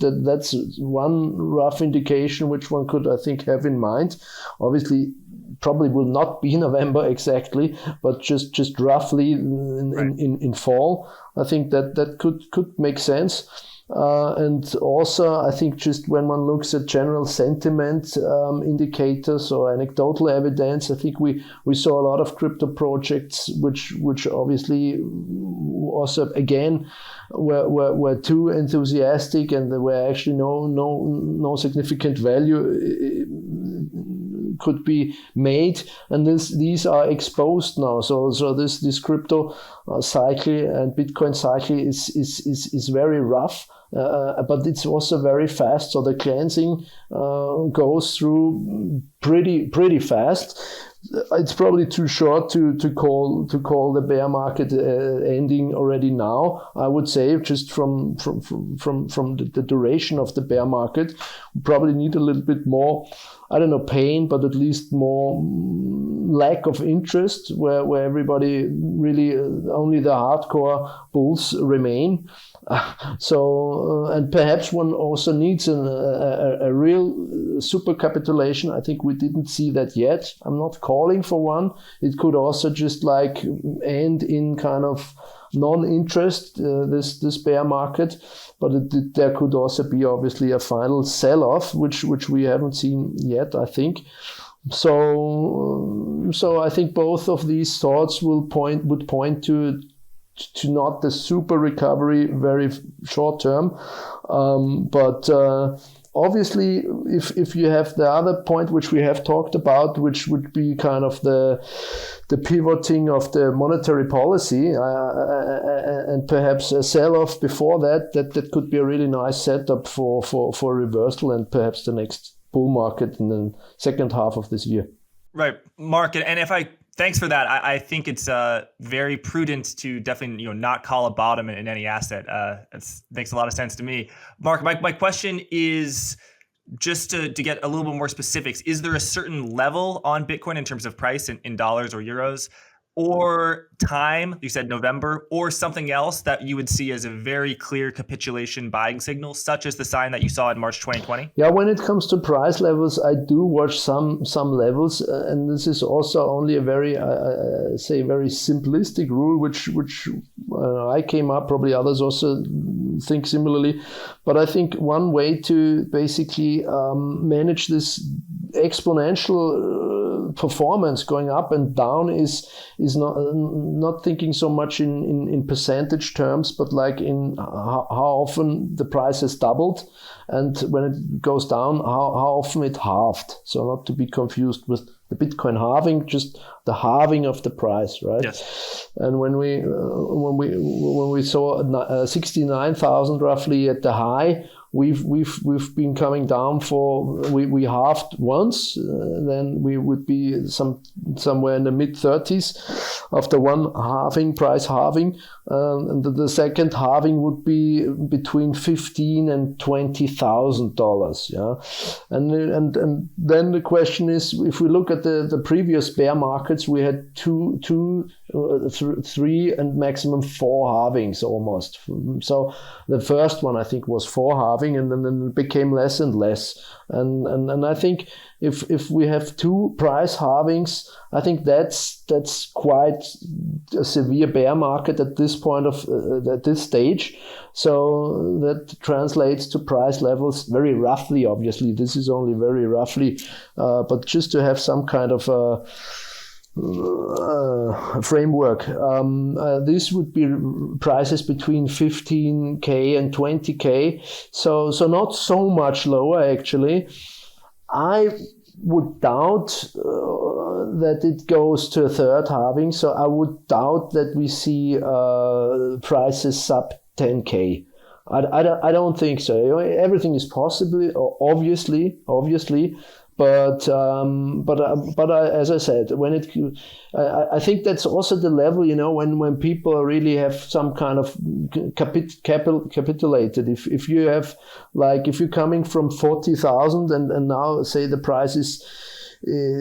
S2: one rough indication which one could, I think, have in mind. Obviously, probably will not be November exactly, but just roughly in fall. I think that could make sense. And also, I think just when one looks at general sentiment indicators or anecdotal evidence, I think we saw a lot of crypto projects which obviously also again were too enthusiastic, and there were actually no significant value could be made, and these are exposed now. So this crypto cycle and Bitcoin cycle is very rough. But it's also very fast, so the cleansing goes through pretty fast. It's probably too short to call the bear market ending already now. I would say just from the duration of the bear market, we probably need a little bit more I don't know, pain, but at least more lack of interest, where everybody really only the hardcore bulls remain. And perhaps one also needs a real super capitulation. I think we didn't see that yet. I'm not calling for one. It could also just like end in kind of non-interest, this bear market, but there could also be obviously a final sell-off, which we haven't seen yet, I think. So I think both of these thoughts would point to not the super recovery very short term, but obviously if you have the other point which we have talked about, which would be kind of the pivoting of the monetary policy, and perhaps a sell-off before that could be a really nice setup for reversal and perhaps the next bull market in the second half of this year.
S1: Right, Mark, and thanks for that. I think it's very prudent to definitely not call a bottom in any asset. It makes a lot of sense to me. Mark, my question is just to get a little bit more specifics. Is there a certain level on Bitcoin in terms of price in dollars or euros, or time, you said November, or something else that you would see as a very clear capitulation buying signal, such as the sign that you saw in March 2020?
S2: Yeah, when it comes to price levels, I do watch some levels, and this is also only a very, very simplistic rule, which I came up, probably others also think similarly. But I think one way to basically manage this exponential performance going up and down is not thinking so much in percentage terms, but like in how often the price has doubled, and when it goes down, how often it halved. So not to be confused with the Bitcoin halving, just the halving of the price, right?
S1: Yes.
S2: And when we saw 69,000 roughly at the high, we've been coming down we halved once, then we would be somewhere in the mid-30s after one price halving, and the second halving would be between $15,000 and $20,000. Yeah, and then the question is, if we look at the previous bear markets, we had two, 3, and maximum 4 halvings almost. So the first one I think was 4 halving, and then it became less and less. And I think if we have 2 price halvings, I think that's quite a severe bear market at this point at this stage. So that translates to price levels very roughly. Obviously, this is only very roughly, but just to have some kind of framework. This would be prices between 15K and 20K. So not so much lower actually. I would doubt that it goes to a third halving. So I would doubt that we see prices sub 10K. I don't think so. Everything is possible, obviously. But as I said, I think that's also the level, when people really have some kind of capitulated. If you have, like, if you're coming from 40,000 and now say the price is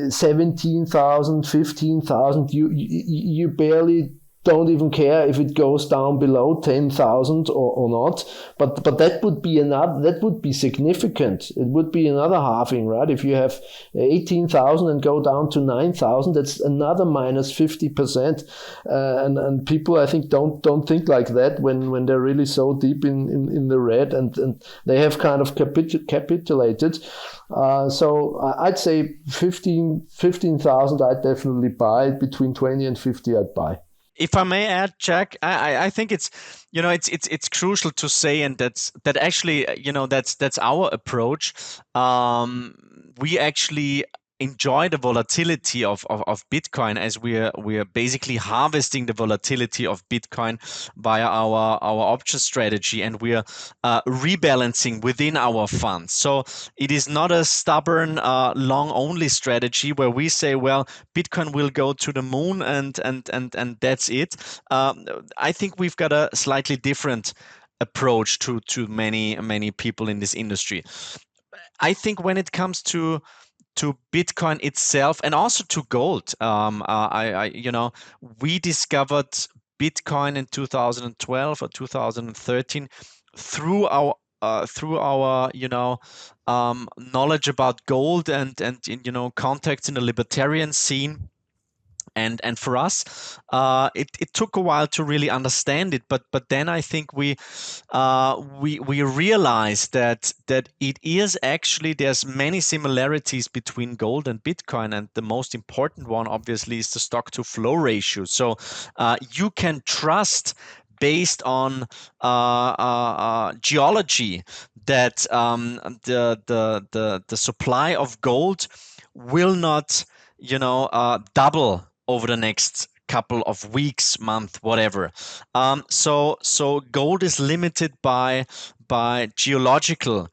S2: 17,000, 15,000, you barely don't even care if it goes down below 10,000 or not, but that would be significant. It would be another halving, right? If you have 18,000 and go down to 9,000, that's another minus 50%. And people, I think, don't think like that when they're really so deep in the red and they have kind of capitulated. So I'd say 15,000 I'd definitely buy. Between 20 and 50 I'd buy.
S3: If I may add, Jack, I think it's crucial to say, and that actually that's our approach. We actually enjoy the volatility of Bitcoin, as we are basically harvesting the volatility of Bitcoin via our option strategy, and we are rebalancing within our funds. So it is not a stubborn long only strategy where we say, well, Bitcoin will go to the moon and that's it. I think we've got a slightly different approach to many people in this industry. I think when it comes to Bitcoin itself and also to gold. We discovered Bitcoin in 2012 or 2013 through our knowledge about gold and contacts in the libertarian scene. And for us, it took a while to really understand it, but then I think we realized that it is actually, there's many similarities between gold and Bitcoin, and the most important one obviously is the stock to flow ratio. So you can trust, based on geology, that the supply of gold will not double over the next couple of weeks, month, whatever. So gold is limited by geological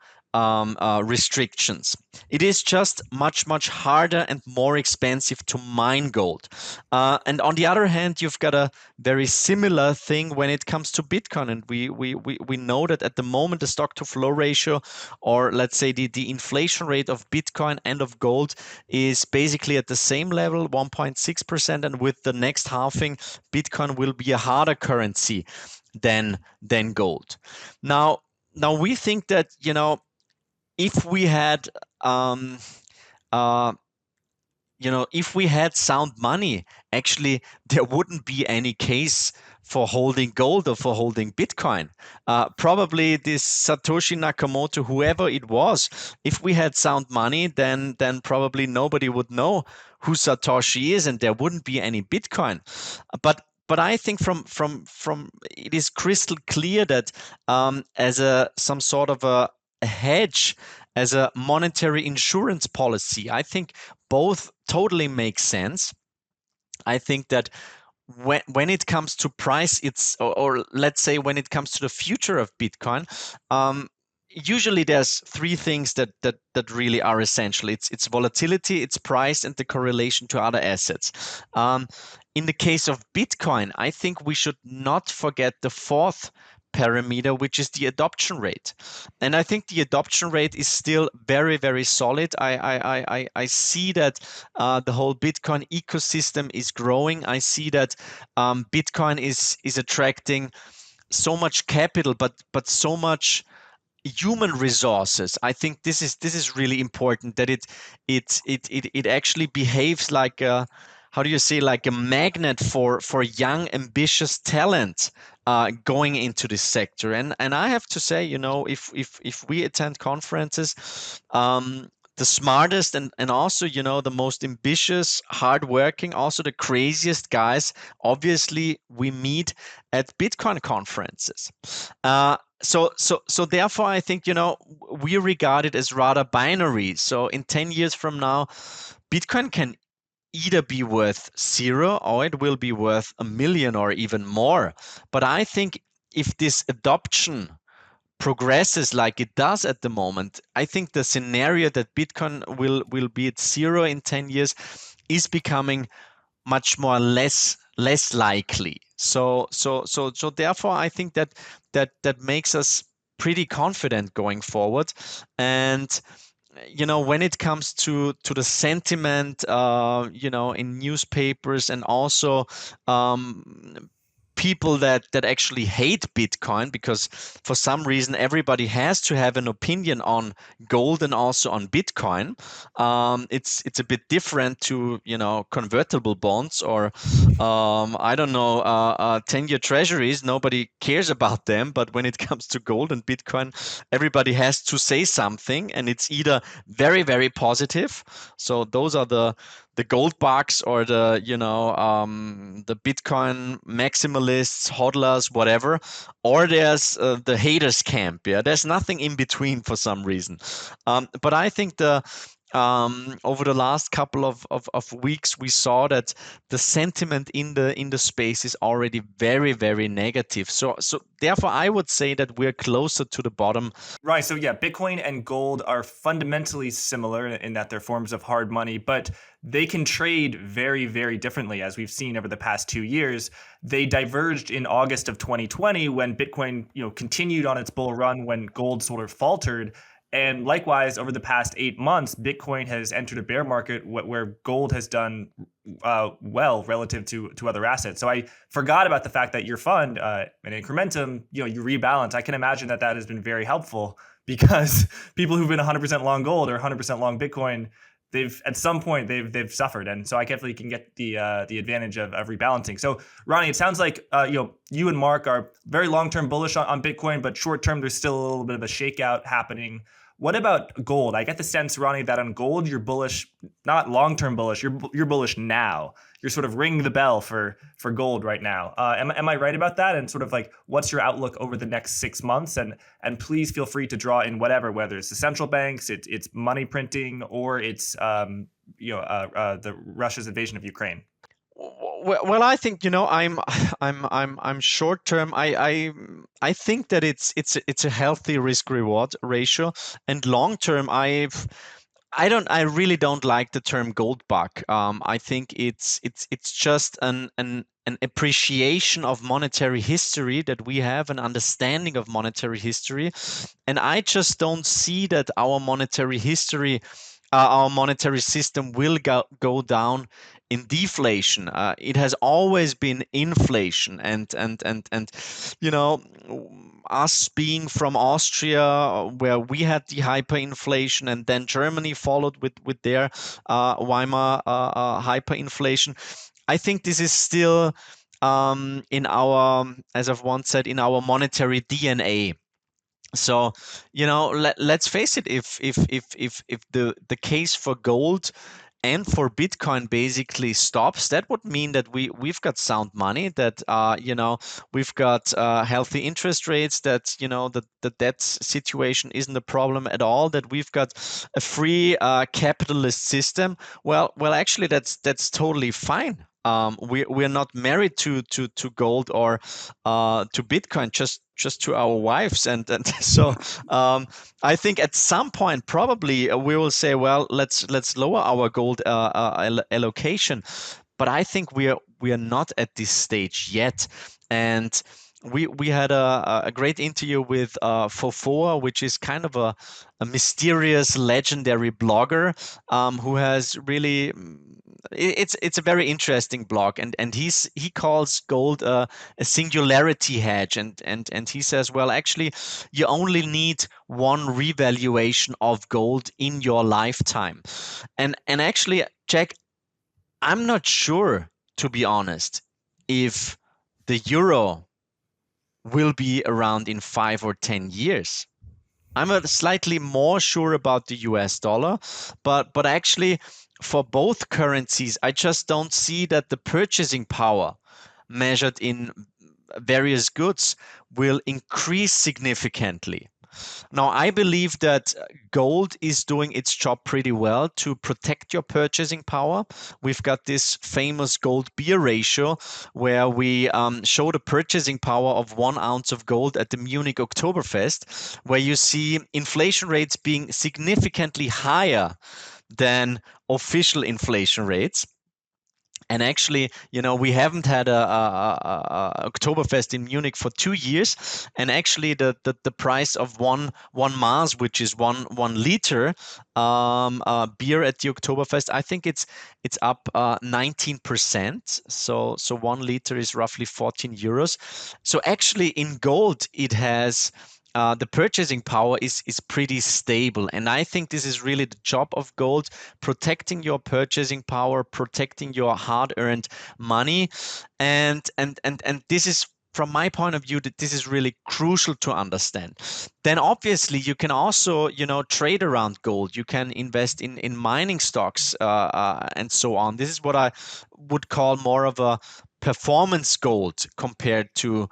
S3: restrictions. It is just much harder and more expensive to mine gold. And on the other hand, you've got a very similar thing when it comes to Bitcoin. And we know that at the moment, the stock to flow ratio, or let's say the inflation rate of Bitcoin and of gold, is basically at the same level, 1.6%. And with the next halving, Bitcoin will be a harder currency than gold. Now we think that, if we had if we had sound money, actually there wouldn't be any case for holding gold or for holding Bitcoin. Probably this Satoshi Nakamoto, whoever it was, if we had sound money, then probably nobody would know who Satoshi is, and there wouldn't be any Bitcoin. But I think from it is crystal clear that as some sort of a hedge, as a monetary insurance policy, I think both totally make sense. I think that when it comes to price, or let's say when it comes to the future of Bitcoin, usually there's three things that really are essential. It's volatility, it's price, and the correlation to other assets. In the case of Bitcoin, I think we should not forget the fourth parameter, which is the adoption rate. And I think the adoption rate is still very, very solid. I see that the whole Bitcoin ecosystem is growing. I see that Bitcoin is attracting so much capital, but so much human resources. I think this is really important, that it actually behaves like a, how do you say, like a magnet for young, ambitious talent going into this sector. And I have to say, if we attend conferences, the smartest and also, the most ambitious, hardworking, also the craziest guys, obviously we meet at Bitcoin conferences. So therefore, I think, we regard it as rather binary. So in 10 years from now, Bitcoin can either be worth 0 or it will be worth 1 million or even more. But I think if this adoption progresses like it does at the moment, I think the scenario that Bitcoin will be at 0 in 10 years is becoming much more less likely. So therefore, I think that makes us pretty confident going forward. And when it comes to the sentiment, in newspapers, and also people that actually hate Bitcoin, because for some reason everybody has to have an opinion on gold and also on Bitcoin. It's a bit different to convertible bonds or I don't know 10-year treasuries. Nobody cares about them, but when it comes to gold and Bitcoin, everybody has to say something, and it's either very, very positive. So those are the gold bugs, or the Bitcoin maximalists, hodlers, whatever, or there's the haters camp. Yeah, there's nothing in between for some reason. But I think over the last couple of weeks, we saw that the sentiment in the space is already very, very negative. So therefore, I would say that we're closer to the bottom.
S1: Right. So yeah, Bitcoin and gold are fundamentally similar in that they're forms of hard money, but they can trade very, very differently, as we've seen over the past 2 years. They diverged in August of 2020 when Bitcoin, continued on its bull run when gold sort of faltered. And likewise, over the past 8 months, Bitcoin has entered a bear market where gold has done well relative to other assets. So I forgot about the fact that your fund, and Incrementum, you rebalance. I can imagine that has been very helpful because people who've been 100% long gold or 100% long Bitcoin, they've at some point they've suffered, and so I definitely can get the advantage of rebalancing. So Ronnie, it sounds like you and Mark are very long-term bullish on Bitcoin, but short-term there's still a little bit of a shakeout happening. What about gold? I get the sense, Ronnie, that on gold you're bullish, not long-term bullish. You're bullish now. You're sort of ringing the bell for gold right now. Am I right about that? And sort of like, what's your outlook over the next 6 months? And please feel free to draw in whether it's the central banks, it's money printing, or it's the Russia's invasion of Ukraine.
S3: Well, I think I'm short term. I think that it's a healthy risk reward ratio, and long term I really don't like the term gold bug. I think it's just an appreciation of monetary history, that we have an understanding of monetary history, and I just don't see that our monetary history, our monetary system will go down in deflation. It has always been inflation, and us being from Austria, where we had the hyperinflation, and then Germany followed with their Weimar hyperinflation. I think this is still in our, as I've once said, in our monetary DNA. So let's face it, if the case for gold and for Bitcoin basically stops, that would mean that we've got sound money, that we've got healthy interest rates, that the debt situation isn't a problem at all, that we've got a free capitalist system. Well, actually, that's totally fine. We're not married to gold or to Bitcoin, just to our wives, and so I think at some point probably we will say, well, let's lower our gold allocation, but I think we are not at this stage yet. And we had a great interview with Fofoa, which is kind of a mysterious, legendary blogger who has really. It's a very interesting blog, and he calls gold a singularity hedge, and he says, well, actually, you only need one revaluation of gold in your lifetime, and actually, Jack, I'm not sure, to be honest, if the euro will be around in 5 or 10 years. I'm slightly more sure about the US dollar, but actually, for both currencies, I just don't see that the purchasing power measured in various goods will increase significantly. Now, I believe that gold is doing its job pretty well to protect your purchasing power. We've got this famous gold beer ratio where we show the purchasing power of 1 ounce of gold at the Munich Oktoberfest, where you see inflation rates being significantly higher than official inflation rates. And actually, we haven't had a Oktoberfest in Munich for 2 years, and actually the price of one Mars, which is one liter beer at the Oktoberfest, I think it's up 19%. So 1 liter is roughly 14 euros. So actually, in gold, it has. The purchasing power is pretty stable, and I think this is really the job of gold: protecting your purchasing power, protecting your hard-earned money, and this is, from my point of view, that this is really crucial to understand. Then obviously you can also trade around gold. You can invest in mining stocks and so on. This is what I would call more of a performance gold compared to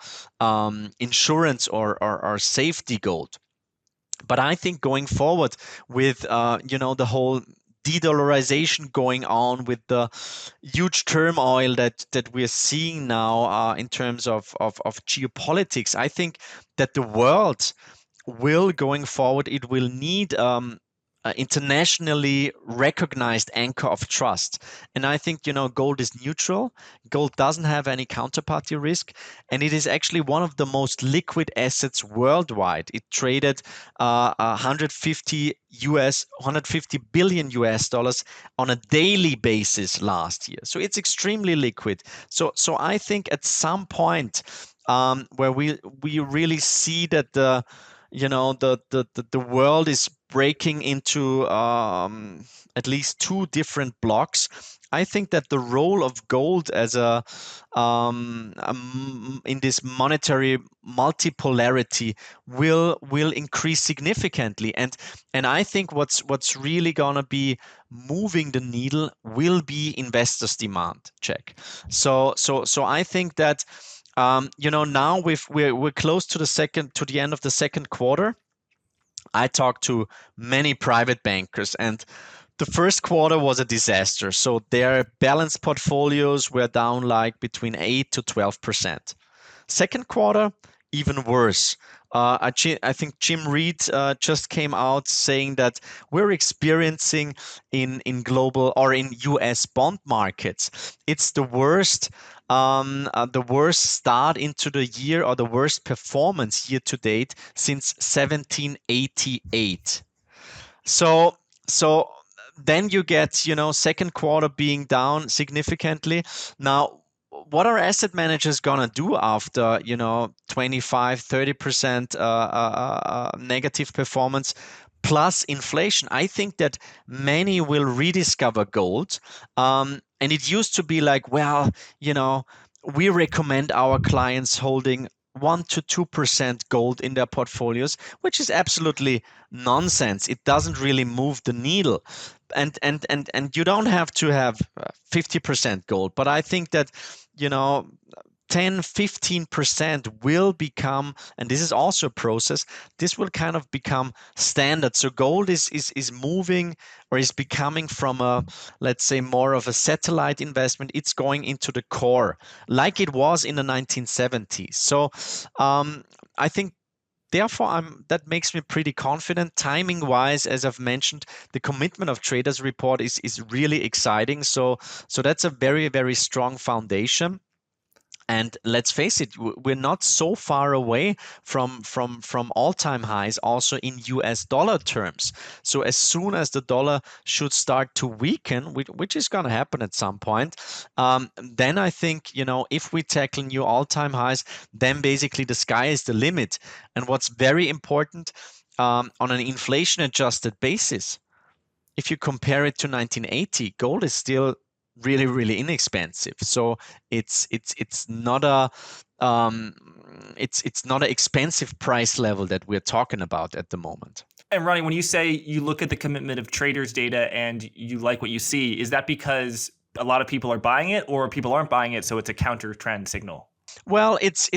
S3: insurance or safety gold. But I think going forward with the whole de-dollarization going on, with the huge turmoil that we're seeing now in terms of geopolitics, I think that the world will, going forward, it will need internationally recognized anchor of trust. And I think, gold is neutral. Gold doesn't have any counterparty risk, and it is actually one of the most liquid assets worldwide. It traded 150 billion US dollars on a daily basis last year. So it's extremely liquid. So I think at some point where we really see that the world is breaking into at least two different blocks. I think that the role of gold as in this monetary multipolarity will increase significantly, and I think what's really gonna be moving the needle will be investors' demand. Check. So I think that now we're close to the end of the second quarter. I talked to many private bankers, and the first quarter was a disaster. So their balanced portfolios were down like between 8 to 12%. Second quarter, even worse. I think Jim Reed just came out saying that we're experiencing in global or in US bond markets, it's the worst start into the year, or the worst performance year to date since 1788. So then you get, second quarter being down significantly. Now, what are asset managers gonna do after 25-30% negative performance plus inflation? I think that many will rediscover gold, and it used to be like, well, we recommend our clients holding 1 to 2% gold in their portfolios, which is absolutely nonsense. It doesn't really move the needle, and you don't have to have 50% gold. But I think that 10-15% will become, and this is also a process, this will kind of become standard. So gold is moving, or is becoming from a, let's say, more of a satellite investment. It's going into the core, like it was in the 1970s. So I think, therefore, that makes me pretty confident. Timing wise, as I've mentioned, the commitment of traders report is really exciting. So that's a very, very strong foundation. And let's face it, we're not so far away from all-time highs also in US dollar terms. So as soon as the dollar should start to weaken, which is going to happen at some point, then I think, if we tackle new all-time highs, then basically the sky is the limit. And what's very important, on an inflation-adjusted basis, if you compare it to 1980, gold is still really, really inexpensive. So it's not it's not an expensive price level that we're talking about at the moment.
S1: And Ronnie, when you say you look at the commitment of traders data and you like what you see, is that because a lot of people are buying it, or people aren't buying it, so it's a counter trend signal?
S3: Well, it's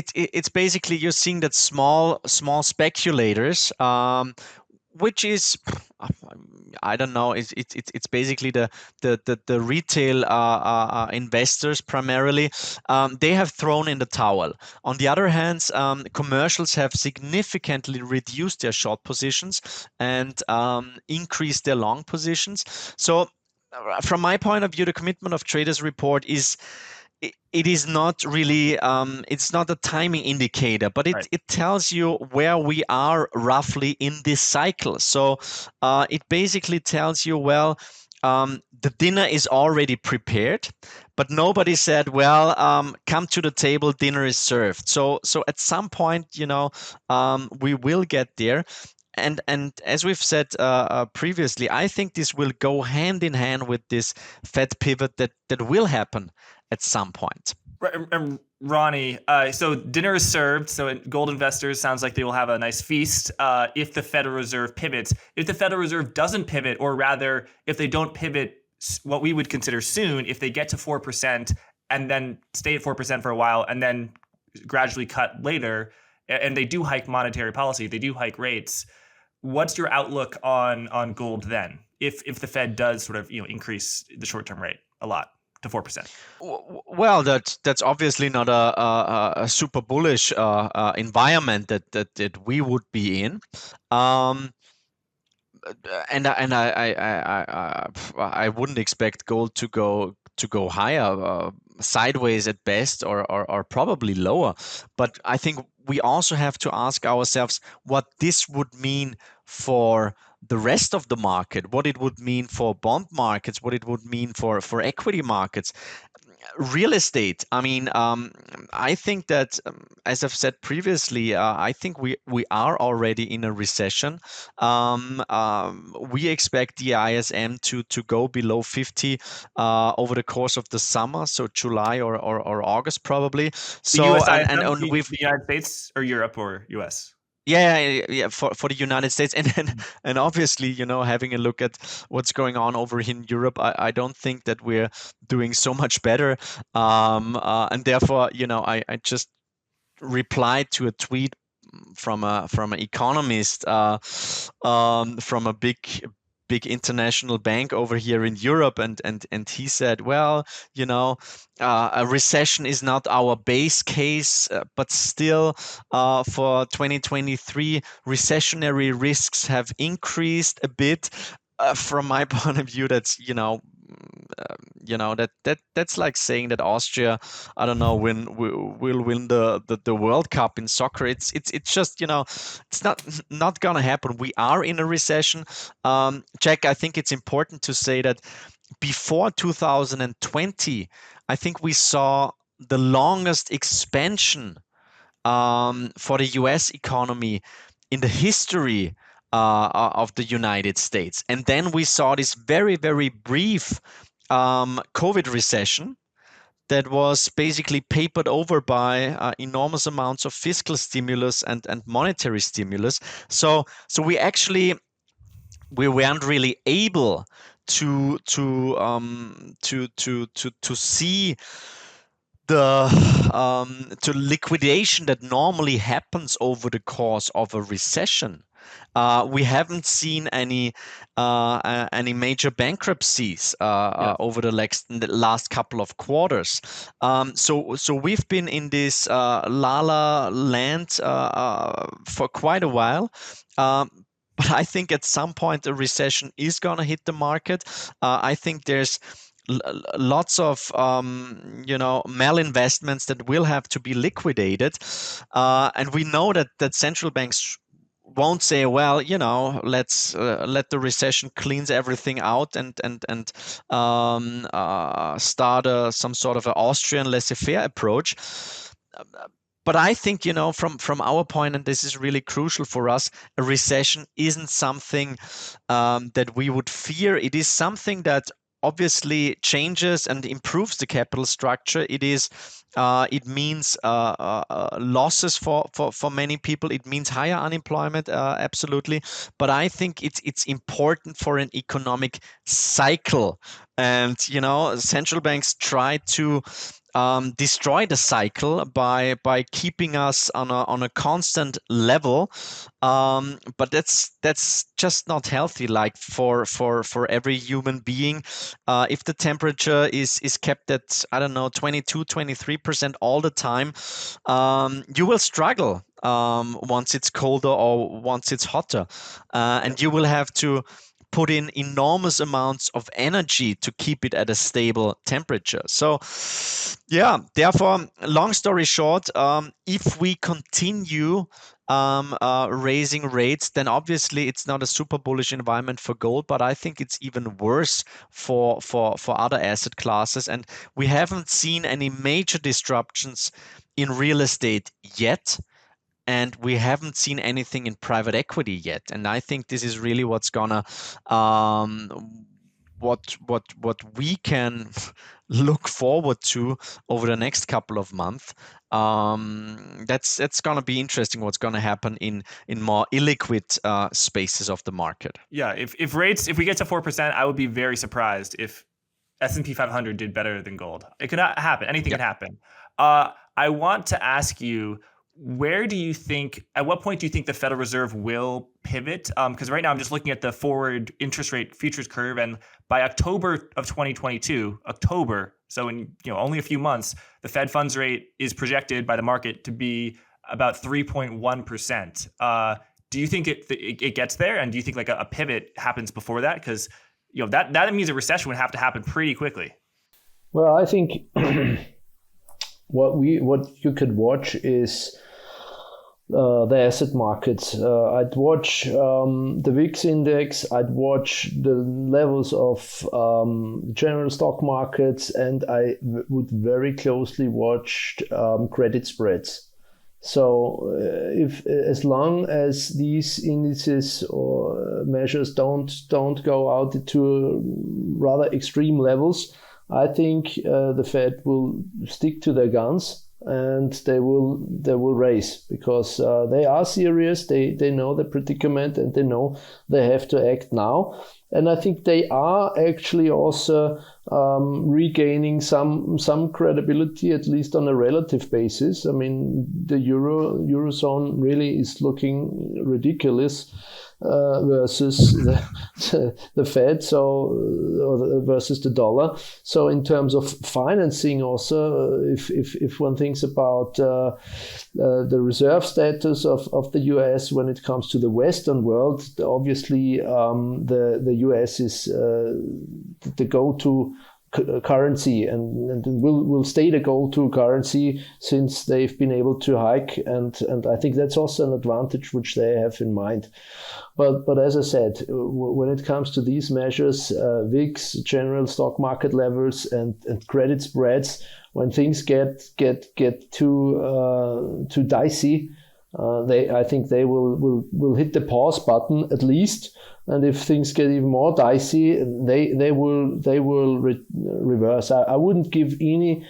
S3: basically, you're seeing that small speculators, which is, I don't know, it's basically the retail investors primarily. They have thrown in the towel. On the other hand, commercials have significantly reduced their short positions and increased their long positions. So from my point of view, the commitment of traders report is, it is not really, it's not a timing indicator, but it tells you where we are roughly in this cycle. So it basically tells you, well, the dinner is already prepared, but nobody said, well, come to the table, dinner is served. So at some point, we will get there. And as we've said previously, I think this will go hand in hand with this Fed pivot that will happen at some point.
S1: Ronnie, so dinner is served. So gold investors, sounds like they will have a nice feast if the Federal Reserve pivots. If the Federal Reserve doesn't pivot, or rather, if they don't pivot what we would consider soon, if they get to 4% and then stay at 4% for a while and then gradually cut later, and they do hike monetary policy, they do hike rates, what's your outlook on gold then, if the Fed does sort of increase the short-term rate a lot to 4%?
S3: Well, that's obviously not a super bullish environment that we would be in. I wouldn't expect gold to go higher, sideways at best, or probably lower. But I think we also have to ask ourselves what this would mean for the rest of the market, what it would mean for bond markets, what it would mean for equity markets. Real estate. I mean, I think that, as I've said previously, I think we are already in a recession. We expect the ISM to go below 50 over the course of the summer, so July or August probably.
S1: The
S3: So
S1: US ISM,
S3: and we've
S1: the United States or Europe or US?
S3: yeah, for the United States, and obviously, having a look at what's going on over in Europe, I don't think that we're doing so much better, and therefore, I just replied to a tweet from an economist, from a big international bank over here in Europe, and he said, well, a recession is not our base case, but still, for 2023, recessionary risks have increased a bit. From my point of view, that's that's like saying that Austria, I don't know, will win the World Cup in soccer. It's just, it's not gonna happen. We are in a recession. Jack, I think it's important to say that before 2020, I think we saw the longest expansion for the US economy in the history of the United States. And then we saw this very, very brief COVID recession that was basically papered over by enormous amounts of fiscal stimulus and monetary stimulus. So we weren't really able to see the to liquidation that normally happens over the course of a recession. We haven't seen any major bankruptcies over the last couple of quarters. So we've been in this la land for quite a while. But I think at some point a recession is going to hit the market. I think there's lots of malinvestments that will have to be liquidated, and we know that central banks won't say, well, let's let the recession cleanse everything out and start some sort of an Austrian laissez-faire approach. But I think, from our point, and this is really crucial for us, a recession isn't something that we would fear. It is something that obviously changes and improves the capital structure. It means losses for many people. It means higher unemployment, absolutely. But I think it's important for an economic cycle. And central banks try to destroy the cycle by keeping us on a constant level, but that's just not healthy. Like for every human being, if the temperature is kept at, I don't know, 22-23% all the time, you will struggle once it's colder or once it's hotter, and you will have to put in enormous amounts of energy to keep it at a stable temperature. So, yeah, therefore, long story short, if we continue raising rates, then obviously it's not a super bullish environment for gold, but I think it's even worse for other asset classes. And we haven't seen any major disruptions in real estate yet. And we haven't seen anything in private equity yet. And I think this is really what's gonna what we can look forward to over the next couple of months. That's gonna be interesting. What's gonna happen in more illiquid spaces of the market?
S1: Yeah, if we get to 4%, I would be very surprised if S&P 500 did better than gold. It could happen. Anything can happen. I want to ask you, at what point do you think the Federal Reserve will pivot? Because right now I'm just looking at the forward interest rate futures curve, and by October of 2022, so in only a few months, the Fed funds rate is projected by the market to be about 3.1%. Do you think it gets there, and do you think like a pivot happens before that? Because that means a recession would have to happen pretty quickly.
S2: Well, I think what you could watch is the asset markets. I'd watch the VIX index. I'd watch the levels of general stock markets, and I would very closely watch credit spreads. So if as long as these indices or measures don't go out to rather extreme levels, I think the Fed will stick to their guns and they will raise, because they are serious. They know the predicament and they know they have to act now. And I think they are actually also regaining some credibility, at least on a relative basis. I mean, the Eurozone really is looking ridiculous versus the Fed, or versus the dollar. So in terms of financing also, if one thinks about the reserve status of the US when it comes to the Western world, obviously the US is the go-to currency and will stay the go-to currency since they've been able to hike, and I think that's also an advantage which they have in mind. But as I said, when it comes to these measures, VIX, general stock market levels, and credit spreads, when things get too dicey, I think they will hit the pause button at least. And if things get even more dicey, they will reverse. I wouldn't give any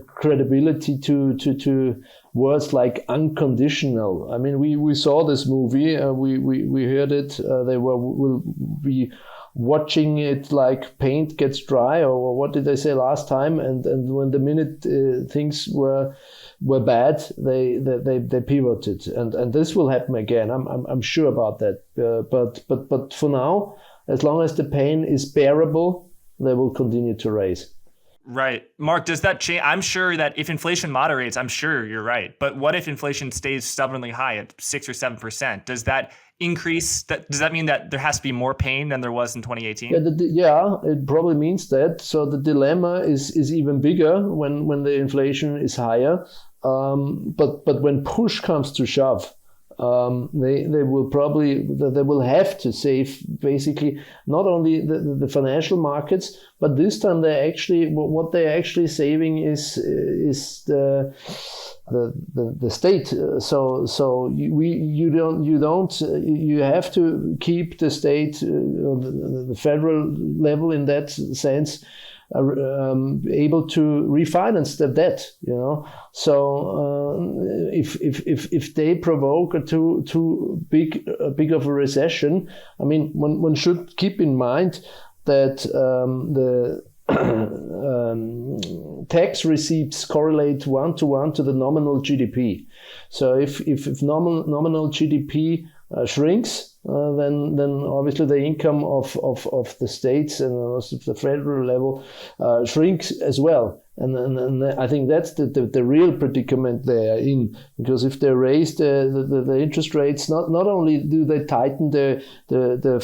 S2: credibility to words like unconditional. I mean, we saw this movie, we heard it. They will be watching it like paint gets dry, or what did they say last time? And when the minute things were bad, they pivoted, and this will happen again. I'm sure about that. But for now, as long as the pain is bearable, they will continue to raise.
S1: Right. Mark, does that change? I'm sure that if inflation moderates, I'm sure you're right. But what if inflation stays stubbornly high at 6 or 7%? Does that increase? Does that mean that there has to be more pain than there was in 2018?
S2: Yeah, it probably means that. So the dilemma is even bigger when the inflation is higher. But when push comes to shove, they will have to save basically not only the financial markets, but this time what they're actually saving is the state. So you have to keep the state, the federal level in that sense, able to refinance the debt, So if they provoke a too big of a recession, I mean, one should keep in mind that the tax receipts correlate 1-to-1 to the nominal GDP. So if nominal GDP shrinks, then obviously the income of the states and also the federal level shrinks as well. And I think that's the real predicament they are in, because if they raise the interest rates, not only do they tighten the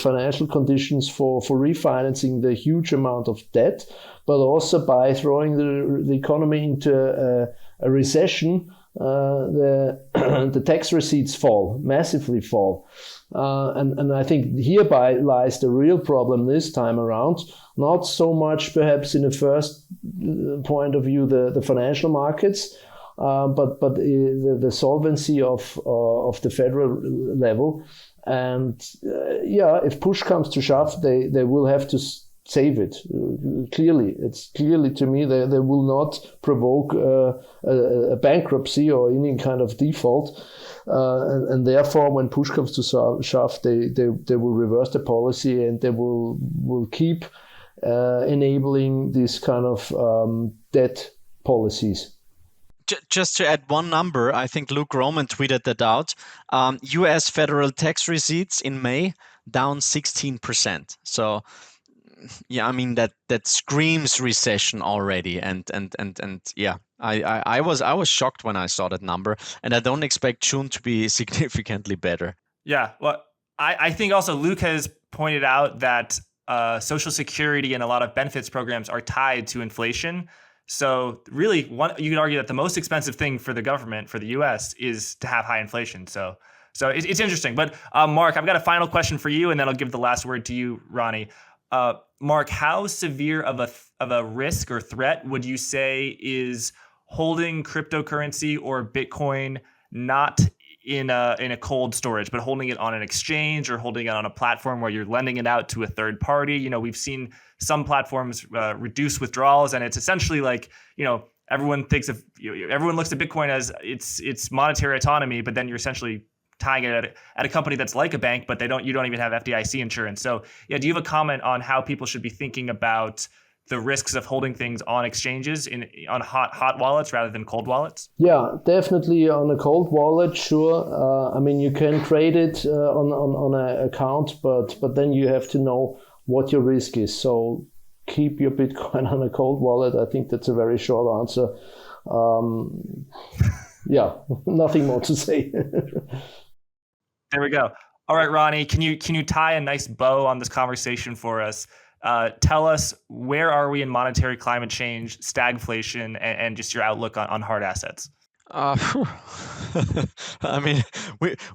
S2: financial conditions for refinancing the huge amount of debt, but also by throwing the economy into a recession, the tax receipts massively fall. And I think hereby lies the real problem this time around. Not so much perhaps in the first point of view the financial markets, but the solvency of the federal level. And if push comes to shove, they will have to save it. It's clearly to me they will not provoke a bankruptcy or any kind of default, and therefore when push comes to shove, they will reverse the policy, and they will keep enabling this kind of debt policies.
S3: Just to add one number, I think Luke Roman tweeted that out. U.S. federal tax receipts in May down 16%. So yeah, I mean that screams recession already, and yeah, I was shocked when I saw that number, and I don't expect June to be significantly better.
S1: Yeah. Well, I think also Luke has pointed out that Social Security and a lot of benefits programs are tied to inflation. So really, you could argue that the most expensive thing for the government, for the U.S., is to have high inflation. So it's interesting. But Mark, I've got a final question for you, and then I'll give the last word to you, Ronnie. Mark, how severe of a risk or threat would you say is holding cryptocurrency or Bitcoin not in a cold storage, but holding it on an exchange or holding it on a platform where you're lending it out to a third party? You know, we've seen some platforms reduce withdrawals, and it's essentially like, you know, everyone looks at Bitcoin as its monetary autonomy, but then you're essentially tying it at a company that's like a bank, but you don't even have FDIC insurance. So yeah, do you have a comment on how people should be thinking about the risks of holding things on exchanges on hot wallets rather than cold wallets?
S2: Yeah, definitely on a cold wallet, sure. I mean, you can trade it on an account, but then you have to know what your risk is. So keep your Bitcoin on a cold wallet. I think that's a very short answer. Yeah, nothing more to say.
S1: There we go. All right, Ronnie, can you tie a nice bow on this conversation for us? Tell us, where are we in monetary climate change, stagflation, and just your outlook on hard assets?
S3: I mean,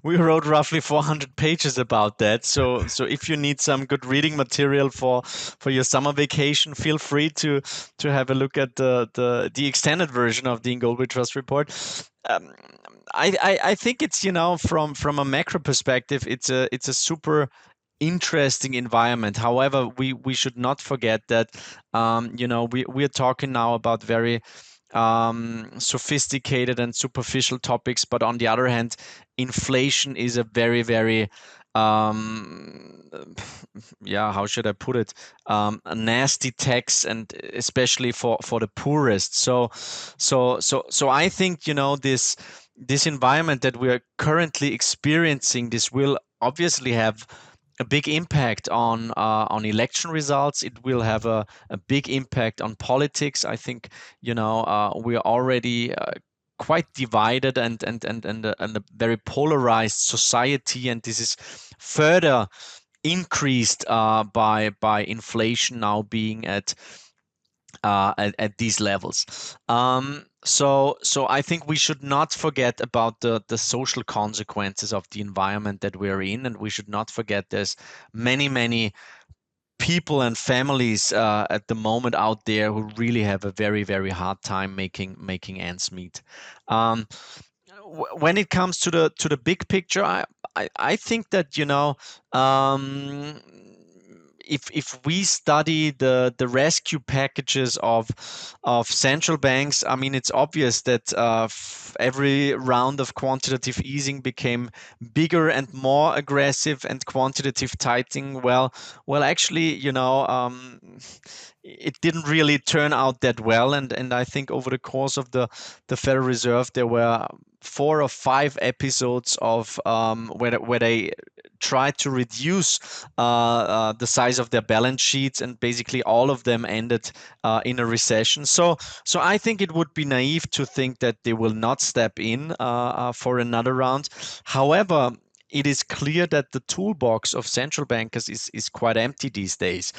S3: we wrote roughly 400 pages about that. So if you need some good reading material for your summer vacation, feel free to have a look at the extended version of the In Gold We Trust report. I think it's, you know, from a macro perspective, it's a super interesting environment. However, we should not forget that you know, we are talking now about very sophisticated and superficial topics, but on the other hand, inflation is a very, very yeah, how should I put it, a nasty tax, and especially for the poorest. So I think, you know, this environment that we are currently experiencing, this will obviously have a big impact on election results. It will have a big impact on politics. I think, you know, we are already quite divided and a very polarized society, and this is further increased by inflation now being at these levels. So I think we should not forget about the social consequences of the environment that we're in, and we should not forget there's many people and families at the moment out there who really have a very, very hard time making ends meet. When it comes to the big picture, I think that, you know, if we study the rescue packages of central banks, I mean, it's obvious that every round of quantitative easing became bigger and more aggressive, and quantitative tightening, well, actually, you know, it didn't really turn out that well. And I think over the course of the Federal Reserve, there were 4 or 5 episodes of where they tried to reduce the size of their balance sheets, and basically all of them ended in a recession. So I think it would be naive to think that they will not step in for another round. However, it is clear that the toolbox of central bankers is quite empty these days.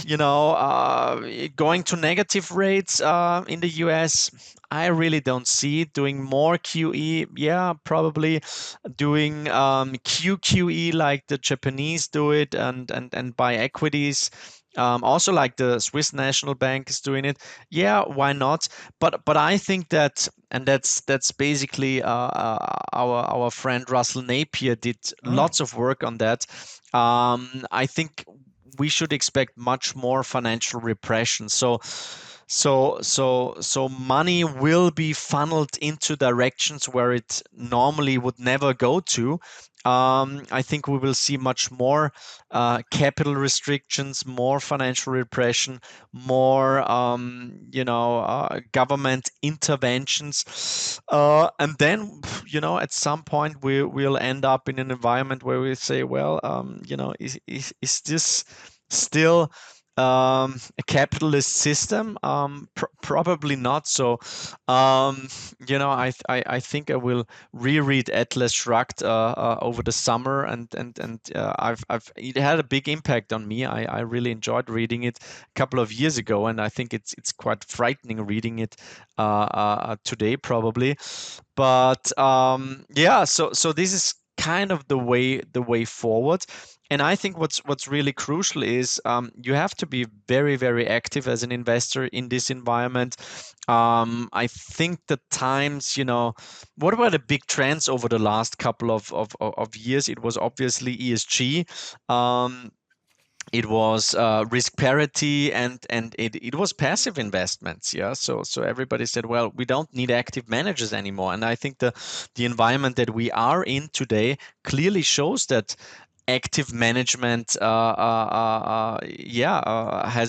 S3: You know, going to negative rates in the US, I really don't see it. Doing more QE, yeah, probably. Doing QQE like the Japanese do it, and buy equities, also like the Swiss National Bank is doing it. Yeah, why not? But I think that, and that's basically our friend Russell Napier did lots of work on that. I think we should expect much more financial repression. So money will be funneled into directions where it normally would never go to. I think we will see much more capital restrictions, more financial repression, more government interventions, and then, you know, at some point we'll end up in an environment where we say, well, you know, is this still a capitalist system? Probably not. So, I think I will reread Atlas Shrugged over the summer, and it had a big impact on me. I really enjoyed reading it a couple of years ago, and I think it's quite frightening reading it today, probably. But so this is kind of the way forward. And I think what's really crucial is you have to be very, very active as an investor in this environment. I think the times, what were the big trends over the last couple of years? It was obviously ESG. It was risk parity, and it was passive investments. Yeah, so everybody said, well, we don't need active managers anymore. And I think the environment that we are in today clearly shows that active management has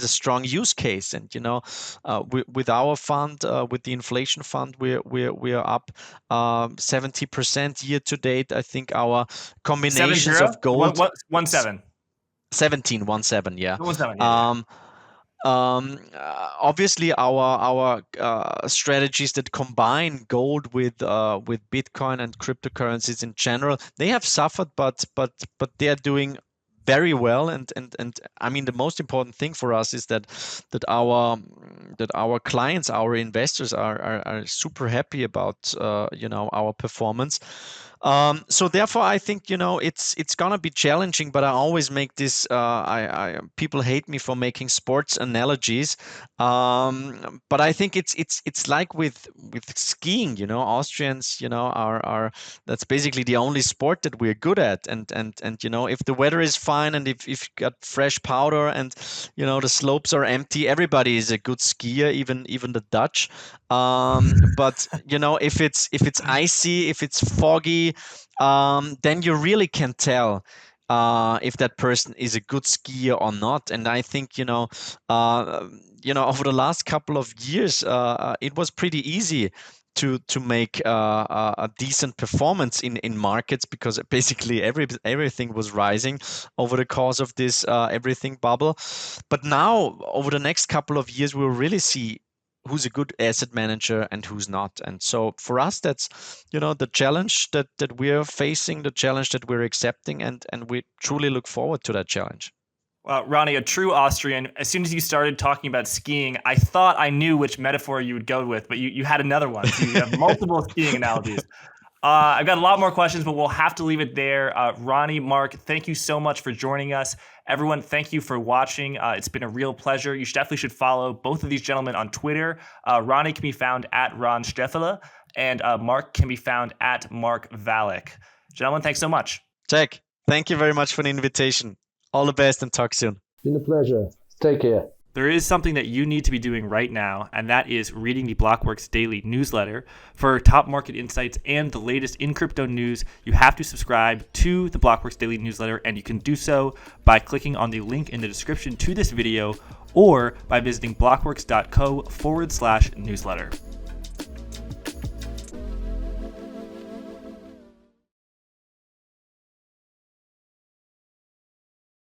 S3: a strong use case. And with our fund, with the inflation fund, we're up 70% year to date. I think our combinations of gold
S1: 17.
S3: 17, yeah.
S1: 17, yeah.
S3: Obviously our strategies that combine gold with Bitcoin and cryptocurrencies in general, they have suffered, but they're doing very well. And I mean, the most important thing for us is that our clients, our investors are super happy about our performance. So therefore, I think it's gonna be challenging. But I always make this. People hate me for making sports analogies, but I think it's like with skiing. Austrians, are that's basically the only sport that we're good at. And if the weather is fine, and if you've got fresh powder, and the slopes are empty, everybody is a good skier, even the Dutch. But if it's icy, if it's foggy, then you really can tell if that person is a good skier or not. And I think over the last couple of years, it was pretty easy to make a decent performance in markets, because basically everything was rising over the course of this everything bubble. But now, over the next couple of years, we'll really see who's a good asset manager and who's not. And so for us, that's the challenge that we're facing, the challenge that we're accepting, and we truly look forward to that challenge.
S1: Well, Ronnie, a true Austrian, as soon as you started talking about skiing, I thought I knew which metaphor you would go with, but you had another one. So you have multiple skiing analogies. I've got a lot more questions, but we'll have to leave it there. Ronnie, Mark, thank you so much for joining us. Everyone, thank you for watching. It's been a real pleasure. You definitely should follow both of these gentlemen on Twitter. Ronnie can be found at Ron Stöferle, and Mark can be found at Mark Valek. Gentlemen, thanks so much.
S3: Jack, thank you very much for the invitation. All the best, and talk soon.
S2: Been a pleasure. Take care.
S1: There is something that you need to be doing right now, and that is reading the Blockworks daily newsletter. For top market insights and the latest in crypto news, you have to subscribe to the Blockworks daily newsletter, and you can do so by clicking on the link in the description to this video, or by visiting blockworks.co/newsletter.